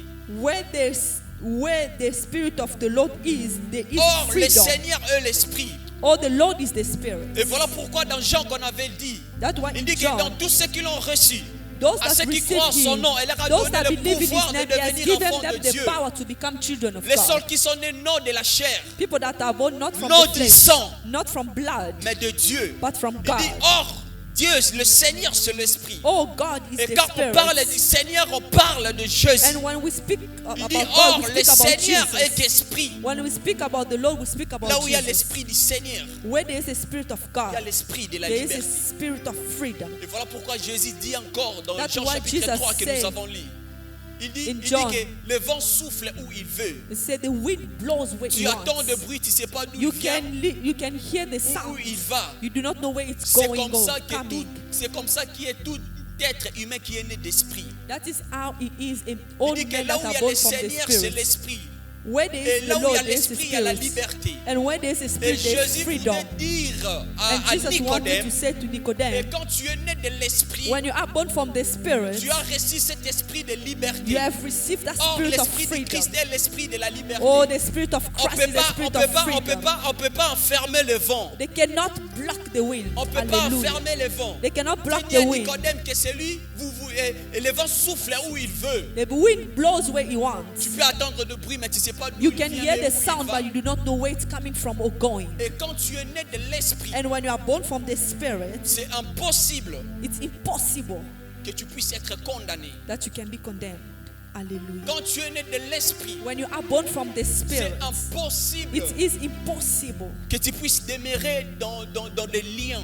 Where the Spirit of the Lord is, there is Or le freedom. Seigneur est l'esprit. Oh, the Lord is the Spirit. Et voilà pourquoi dans Jean qu'on avait dit, That's why il in dit que dans John, tous ceux qui l'ont reçu, those à that ceux qui receive croient en son Him, nom, elle leur a those donné that le believe in His pouvoir de name, He has devenir given enfants them de the Dieu. power to become children of Les God. seuls qui sont nés non de la chair, People that are born not from non the du flesh, sang, not from blood, mais de Dieu. but from Il God. dit, or, Dieu, le Seigneur, c'est l'esprit. Oh, God is Et the quand on parle Spirit. du Seigneur, on parle de Jésus. And when we speak Il about dit, God, or, we le speak about Seigneur est Jesus. esprit. When we speak about the Lord, we speak about Là où il y a Jesus. l'esprit du Seigneur, Where there is a spirit of il y a God, l'esprit de la there is a liberté. spirit of freedom. Et voilà pourquoi Jésus dit encore dans That's Jean why chapitre Jesus 3 que said nous avons lu. Il dit in John, que le vent souffle où il veut. It said the wind blows where Tu it attends de wants. bruit, tu ne sais pas d'où You il vient, can hear the où sound. il va. You do not know where it's C'est going, comme ça que coming. c'est comme ça qu'il est tout être humain qui est né d'esprit. That is how it is in Il all dit que men là that où il y are a born le from the Seigneur, c'est Spirit. l'esprit. Where there Et is là the où il y Lord, a there is the l'esprit, il y a la Spirit. liberté. And where there is a Et spirit, there is Jésus freedom. voulait dire And à Jesus wanted Nicodème, to say to et Nicodemus, quand tu es né de l'esprit, when you are born from the Spirit, tu as reçu cet esprit de you liberté. have received that Or, spirit of l'esprit de freedom. Christ est l'esprit de la liberté. Oh, the spirit of On Christ peut is the pas, on spirit peut of pas, on peut freedom. pas, on peut pas enfermer le vent. They cannot block the wind. On peut pas Hallelujah. enfermer le vent. They cannot block Dis à the wind. Nicodème que c'est lui, et le vent souffle où il veut. The wind blows where he wants. Tu peux attendre de bruit, mais tu sais pas d'où You il can vient hear et the où il sound, va. but you do not know where it's coming from or going. Et quand tu es né de l'esprit, And when you are born from the Spirit, c'est impossible it's impossible que tu puisses être condamné. that you can be condemned. Hallelujah. Quand tu es né de l'esprit, When you are born from the c'est Spirit, impossible it is impossible que tu puisses demeurer dans des liens.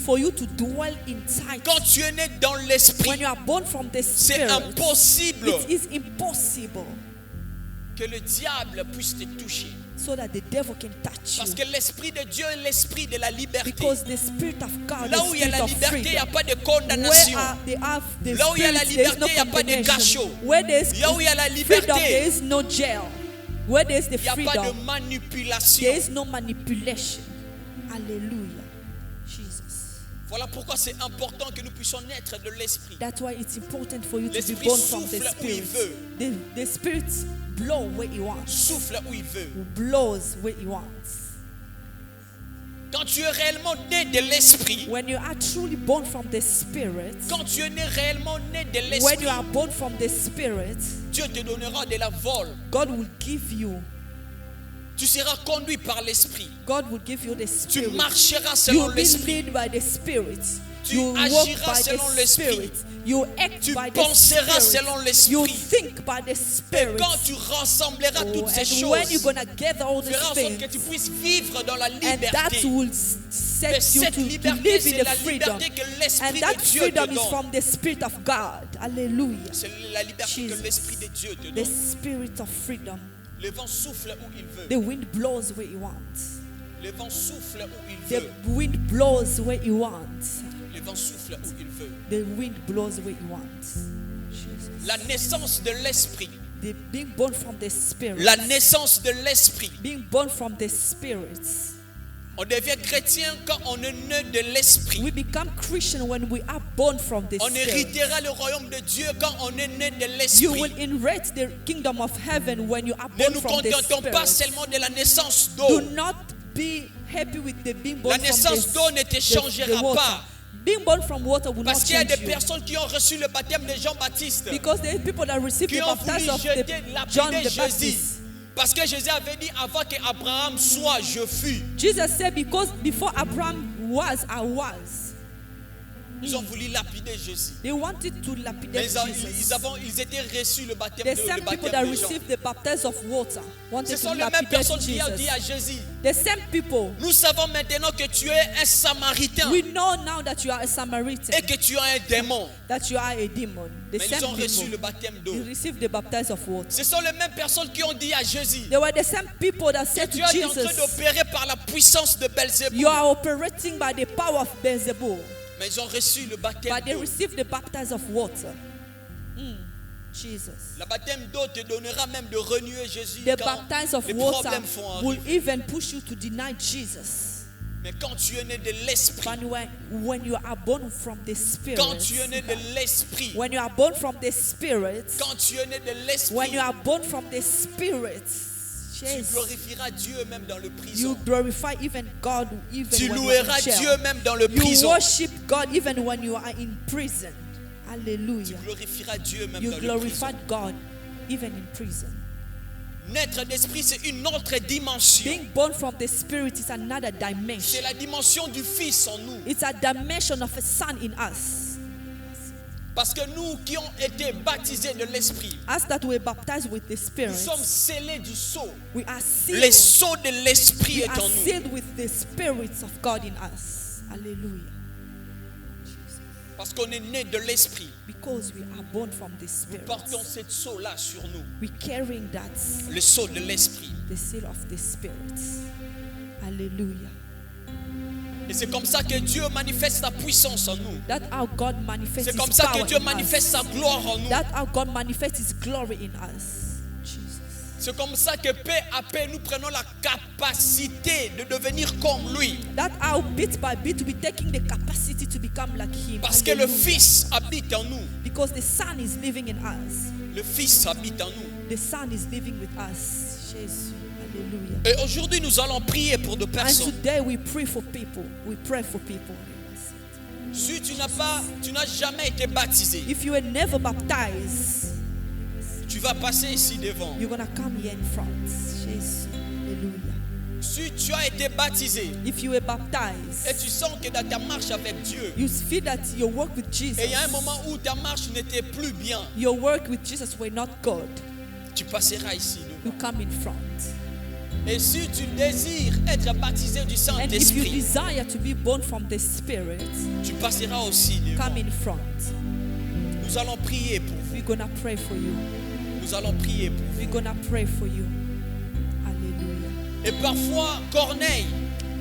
for you to dwell inside. Quand tu es né dans l'esprit, When you are born from the c'est Spirit, impossible it is impossible que le diable puisse te toucher. so that the devil can touch Parce you. que l'esprit de Dieu est l'esprit de la liberté. Because the Spirit of God, Là the où il y a Spirit la of liberté, il n'y a freedom, pas de where condamnation. they have the Là où il y a la Spirit, there is no liberté, il n'y a pas de condemnation. cachot. Where there is Là où il y a la freedom, liberté, there is no jail. Where there is the il n'y a pas de freedom, manipulation. there is no manipulation. Hallelujah. Jesus. Voilà pourquoi c'est important que nous puissions naître de l'esprit. That's why it's important for you to be L'esprit born from the souffle où il Spirit. veut. The Spirit blows where He wants. Souffle où il veut. Blows where He wants. Quand tu es réellement né de l'esprit, When you are truly born from the Spirit, quand tu es réellement né de when l'esprit, you are born from the Spirit, Dieu te donnera de la vol. God will give you. Tu seras conduit par l'esprit. God will give you the Tu Spirit. marcheras selon You'll be l'esprit. led by the Spirit. Tu You walk agiras by selon the l'esprit. Spirit. You act Tu by the penseras Spirit. selon You l'esprit. think by the Et Spirit. quand tu rassembleras Oh, toutes ces and when you're choses, gonna gather all tu these feras en sorte que things, tu puisses vivre dans la and that liberté. will Et set you cette to liberté, live c'est in the la freedom. liberté que And l'esprit that de Dieu freedom te is donne. from the Spirit of God. Hallelujah. C'est la liberté que Jesus. l'esprit de Dieu te The donne. Spirit of freedom. Le vent souffle où il veut. The wind blows where He wants. Le vent souffle où il The veut. wind blows where He wants. Le vent souffle où il veut. The wind blows where He wants. Jesus. La naissance de l'esprit. The being born from the Spirit. La naissance de l'esprit. Being born from the Spirit. On devient chrétien quand on est né de l'esprit. We become Christian when we are born from the On Spirit. héritera le royaume de Dieu quand on est né de You will l'esprit. inherit the kingdom of heaven when you are Ne born nous from the contentons pas Spirit. seulement de la naissance Do d'eau. not be happy with the being La born naissance d'eau ne from te changera water. pas. Being born from water will Parce not qu'il y a change des you. personnes qui ont reçu le baptême de Jean-Baptiste, Because there are people that receive qui the ont voulu baptism of jeter, the John lapider the Jésus. Baptist. Parce que Jésus avait dit avant qu'Abraham soit, je fus. Jesus said, because before Abraham was, I was. Ils ont voulu lapider Jésus. They wanted to lapidate Mais Jesus. ils étaient reçus le baptême The de, same le people baptême that de Jean. received the baptism of water Ce wanted sont to les mêmes lapidate personnes qui ont dit Jesus. à Jésus, The same people. nous savons maintenant que tu es un Samaritain We know now that you are a Samaritan, et que tu as un démon. that you are a demon. The Mais same ils ont reçu people. le baptême d'eau. You received the baptism of water. Ce sont les mêmes personnes qui ont dit à Jésus, They were the same people that said tu to es en train Jesus, d'opérer par la puissance de Belzébuth. you are operating by the power of Beelzebub. Mais ils ont reçu le baptême But they d'eau. received the baptism of water. Jesus. Le baptême d'eau te donnera même de renier Jésus The quand baptism of les water problèmes font will arriver. even push you to deny Jesus. Mais quand tu es né de l'esprit, But when you are born from the Spirit, quand tu es né de l'esprit, when you are born from the Spirit, quand tu es né de when l'esprit, you are born from the Spirit, tu Jesus, glorifieras Dieu même dans le you prison. glorify even God even Tu when you are loueras in jail. Dieu même dans le You prison. worship God even when you are in prison. Tu Hallelujah. glorifieras Dieu même You dans le glorify prison. God even in prison. Naître d'esprit, c'est une autre dimension. Being born from the Spirit is another C'est dimension. la dimension du Fils en nous. It's a dimension of a son in us. Parce que nous qui ont été baptisés de l'esprit, Us that were baptized with the nous Spirit, sommes scellés du sceau. we are Le sealed. sceau de l'esprit We est are en nous. sealed with the spirits of God in us. Hallelujah. Parce qu'on est né de l'esprit. Because we are born from the Spirit. Portons cette sceau-là sur nous. We're carrying that, Le sceau de l'esprit. the seal of the Spirit. Hallelujah. Et c'est comme ça que Dieu manifeste sa puissance en nous. That's how God manifests C'est comme His ça power que Dieu in manifeste us. sa gloire en nous. That's how God manifests His glory in us. Jesus. C'est comme ça que peu à peu nous prenons la capacité de devenir comme lui. That's how bit by bit we're taking the capacity to become like Him. Parce que le Hallelujah. Fils habite en nous. Because the Son is living in us. Le Fils habite en nous. The Son is living with us. Jesus. Hallelujah. Et aujourd'hui, nous allons prier pour des And personnes. today we pray for people. We pray for people. Si tu n'as jamais été baptisé, If you were never baptized, tu vas passer ici devant. you're gonna come here in front. Jesus. Hallelujah. Si tu as été baptisé If you were baptized, et tu sens que dans ta marche avec Dieu, you feel that your work with Jesus, et il y a un moment où ta marche n'était plus bien, your work with Jesus were not good, tu passeras ici you devant. come in front. Et si tu désires être baptisé du And if you Saint-Esprit, desire to be born from the Spirit, tu passeras aussi devant. come in front. Nous allons prier pour vous. We're gonna pray for you. Nous allons prier pour vous. We're gonna pray for you. Hallelujah. Et parfois, Corneille,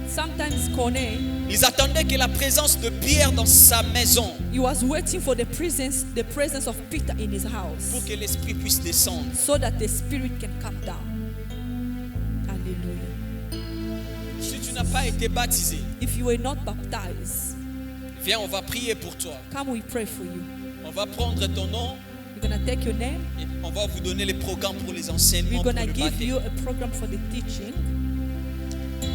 Sometimes Corneille, ils attendaient que la présence de Pierre dans sa maison he was waiting for the presence of Peter in his house, pour que l'Esprit puisse descendre. so that the Spirit can come down. Hallelujah. Si tu n'as pas été baptisé, If you were not baptized, il Viens, on va prier pour toi. Come, we pray for you. On va prendre ton nom We're going to take your name. et on va vous donner les programmes pour les enseignements, We're pour going le to give baptême. you a program for the teaching.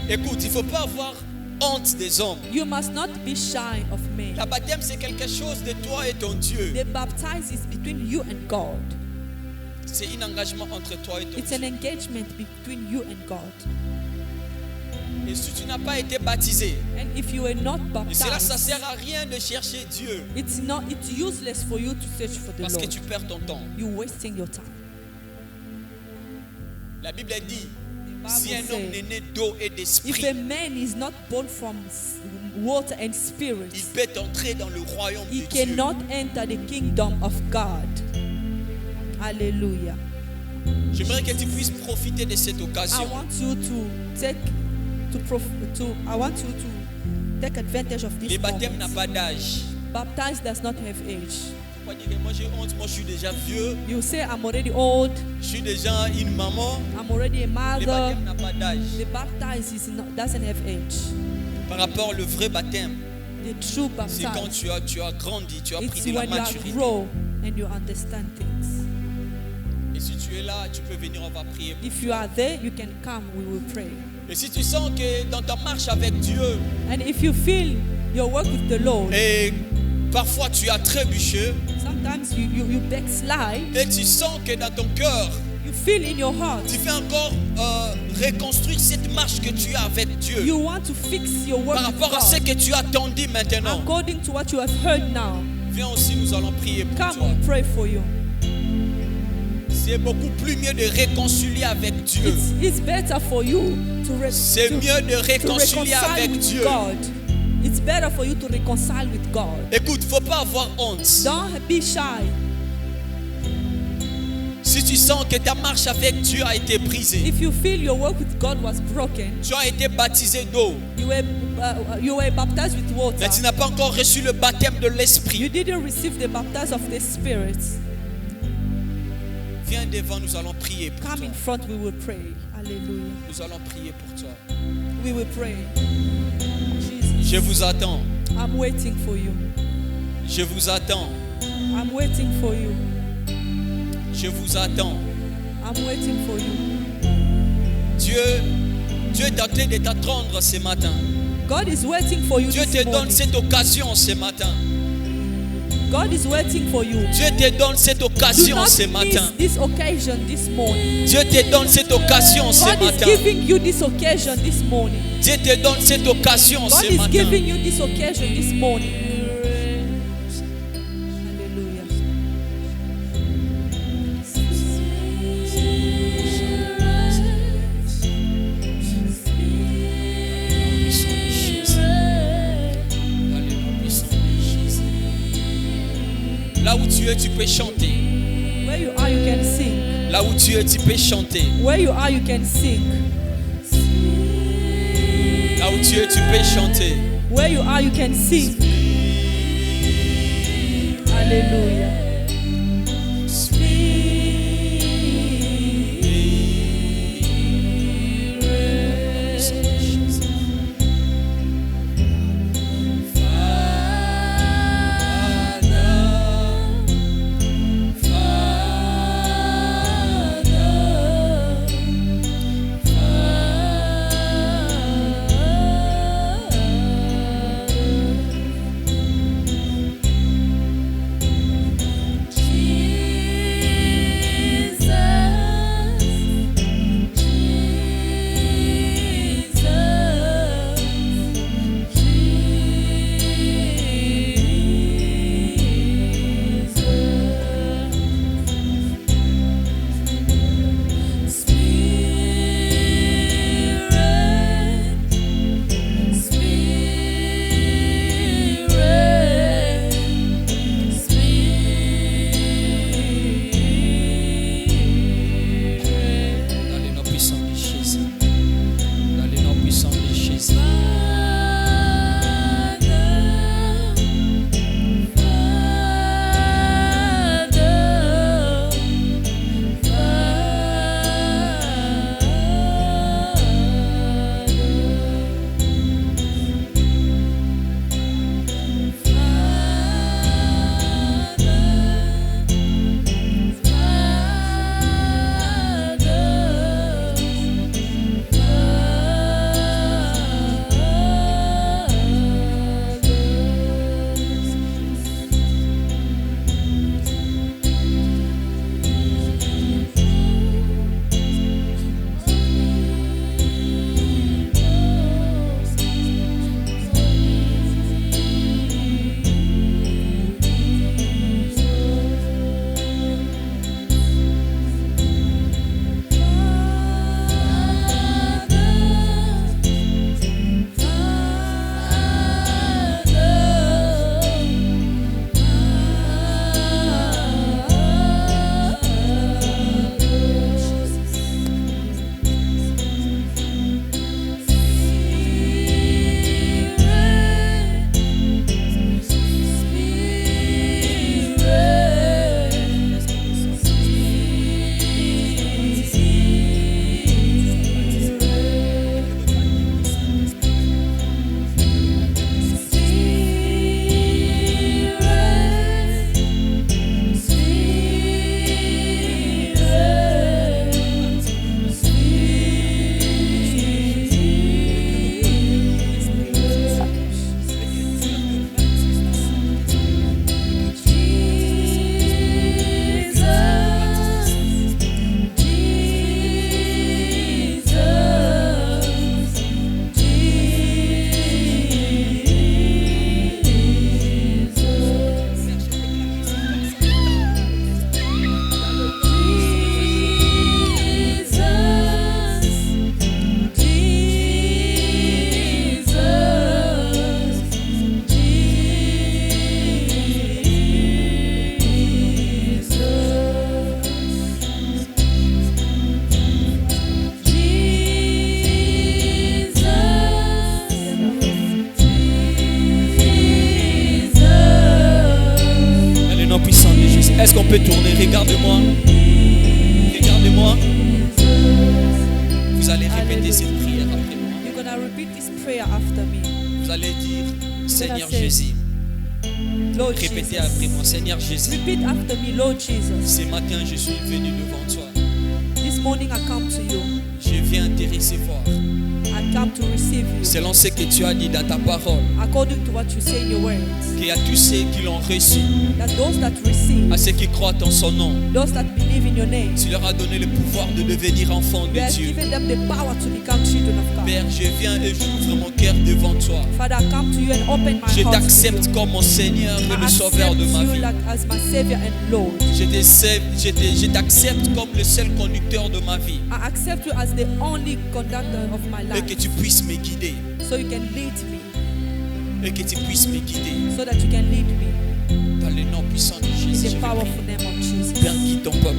Écoute, il ne faut pas avoir honte des hommes. You must not be shy of men. La baptême, c'est quelque chose de toi et ton Dieu. The baptize is between you and God. C'est un engagement entre toi et ton It's an Dieu. engagement between you and God. Et si tu n'as pas été baptisé, And if you are not et cela, ça ne baptized, sert à rien de chercher Dieu. it's useless for you to search for the Parce que Lord. tu perds ton temps. You're wasting your time. La Bible dit, The si un Bible homme says, n'est né d'eau et if d'esprit, a man is not born from water and il spirit, peut entrer dans le royaume he de Dieu. cannot enter the kingdom of God. Hallelujah. J'aimerais que tu puisses profiter de cette I occasion. want you to take advantage of this Les baptêmes moment. n'ont pas d'âge. Baptized does not have age. Faut pas dire que moi j'ai honte, moi je suis déjà vieux, You say, I'm already old, je suis déjà une maman. I'm already a Les mother. baptêmes n'ont pas d'âge. The baptized doesn't have age. Par rapport au vrai baptême, The true c'est quand baptized, tu as grandi, tu as pris it's de la when you are maturité. grow and you understand things. Et si tu es là, tu peux venir, on va prier. If you are there, you can come, we will pray. Et si tu sens que dans ta marche avec Dieu, And if you feel your work with the Lord, et parfois tu as trébuché, sometimes you backslide, et tu sens que dans ton cœur, you feel in your heart, tu fais encore reconstruire cette marche que tu as avec Dieu. you want to fix your work Par with rapport à ce God que tu as entendu maintenant. according to what you have heard now. Viens aussi, nous allons prier pour Come, toi. we pray for you. C'est beaucoup plus mieux de réconcilier avec Dieu. It's better for you C'est mieux de réconcilier reconcile avec with Dieu. God. It's better for you to reconcile with God. Écoute, faut pas avoir honte. Don't be shy. Si tu sens que ta marche avec Dieu a été brisée, If you feel your work with God was broken, tu as été baptisé d'eau, you were baptized with water, mais tu n'as pas encore reçu le baptême de you l'Esprit, didn't receive the baptism of the Spirit, viens devant, nous allons prier pour come toi. in front, we will pray. Hallelujah. Nous allons prier pour toi. We will pray. Jesus, Je vous attends. I'm waiting for you. Je vous attends. I'm waiting for you. Je vous attends. I'm waiting for you. Dieu est en train de t'attendre ce matin. God is waiting for you Dieu this te donne morning. cette occasion ce matin. God is waiting for you. Dieu te donne cette Do occasion not ce miss matin. this occasion this morning. Dieu te donne cette occasion ce God is matin. giving you this occasion this morning. Dieu te donne cette occasion God ce is matin. giving you this occasion this morning. Hallelujah. Là où tu es, tu peux chanter. Where you are, you can sing. Là où tu es, tu peux chanter. Where you are, you can sing. Là où tu es, tu peux chanter. Where you are, you can sing. Hallelujah. Est-ce qu'on peut tourner? Regarde-moi. Regardez-moi. Vous allez répéter cette prière après moi. You're gonna repeat this prayer after me. Vous allez dire, Seigneur say, Jésus. Lord Répétez Jesus. après moi, Seigneur Jésus. Repeat after me, Lord Jesus. Ce matin, je suis venu devant toi. This morning I come to you. Je viens te recevoir. I come to receive you. Selon ce que tu as dit dans ta parole, According to what you say in your words. qu'il y a tous ceux qui l'ont reçu, That those that receive, à ceux qui croient en son nom, those that believe in your name, tu leur as donné le pouvoir de devenir enfants you de have Dieu. given them the power to become children of God. Père, je viens et j'ouvre mon cœur devant toi. Father, I come to you and open my Je heart to t'accepte you. comme mon Seigneur et I le Sauveur de ma accept you vie. as my Savior and Lord. Je t'accepte comme le seul conducteur de ma vie. I accept you as the only conductor of my Et que life. tu puisses me guider. So you can lead me. Et que tu puisses me guider. So that you can lead me. Dans le nom puissant de In Jésus, je the vais powerful prier. name of Jesus. Père, guide ton peuple.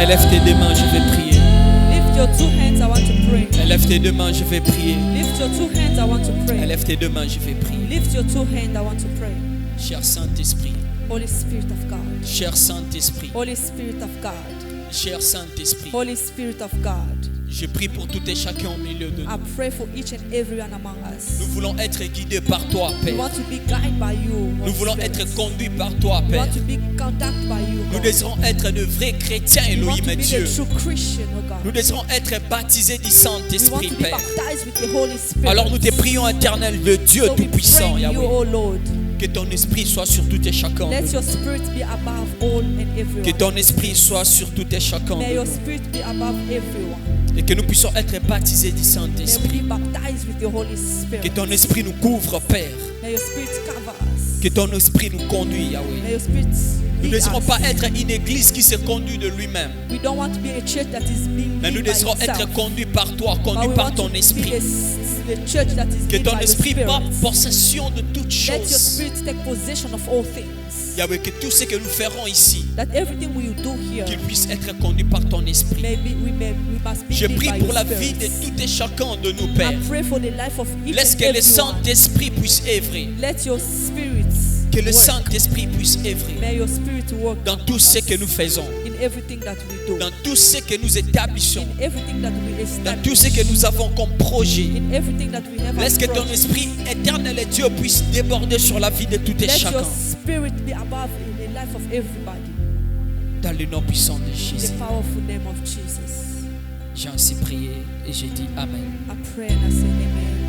Lève tes deux mains, je vais prier. Lift your two hands, I want to pray. Lève tes deux mains, je vais prier. Lift your two hands, I want to pray. Lève tes deux mains, je vais prier. Lift your two hands, I want to pray. Cher Saint-Esprit, Holy Spirit of God. cher Saint-Esprit, Holy Spirit of God. cher Saint-Esprit, Holy Spirit of God. je prie pour tout et chacun au milieu de I nous. pray for each and everyone among us. Nous voulons être guidés par toi, We Père. want to be guided by you. Nous Holy voulons Spirit. être conduits par toi, We Père. want to be conducted by you. Nous God. désirons être de vrais chrétiens, We want Elohim to et be Dieu. the true Christian, oh God. Nous désirons être baptisés du We want Saint-Esprit, to be Père. baptized with the Holy Spirit. Alors nous te prions, éternel de Dieu So we Tout-Puissant, pray you, Yahweh. oh Lord. Que ton esprit soit sur tout et chacun de Let nous. your spirit be above all and Que everyone. ton esprit soit sur tout et chacun May de your nous. spirit be above everyone. Et que nous puissions être baptisés du May we Saint-Esprit. be baptized with the Holy Que Spirit. ton esprit nous couvre, Père. May your spirit cover us. Que ton esprit nous conduit, May Yahweh. your spirit Nous ne lead désirons us. pas être une église qui se conduit de lui-même. We don't want to be a church that is being Mais nous led by désirons itself. être conduits par toi, But conduits we par want to ton be esprit. the church that is Que led ton by your esprit spirit. prenne possession de toutes Let your choses. spirit take possession of all things. Yahweh, que tout ce que nous ferons ici, That everything we do here qu'il puisse être conduit par ton esprit. we must be Je led prie by pour your la spirit. vie de tout et chacun de nous, I Père. pray for the life of each Laisse and que le everyone. Saint-Esprit puisse œuvrer. Let your spirits Que le work. Saint-Esprit puisse œuvrer May your spirit work dans tout ce que nous faisons, in everything that we do. dans tout ce que nous établissons, In everything that we dans establish. tout ce que nous avons comme projet. In everything that we have Laisse as que ton project. esprit éternel et Dieu puisse déborder sur la vie de tout et Let chacun. your spirit be above in the life of everybody. Dans le nom puissant de In Jésus. the powerful name of Jesus. J'ai ainsi prié et j'ai dit Amen. I pray and I say amen.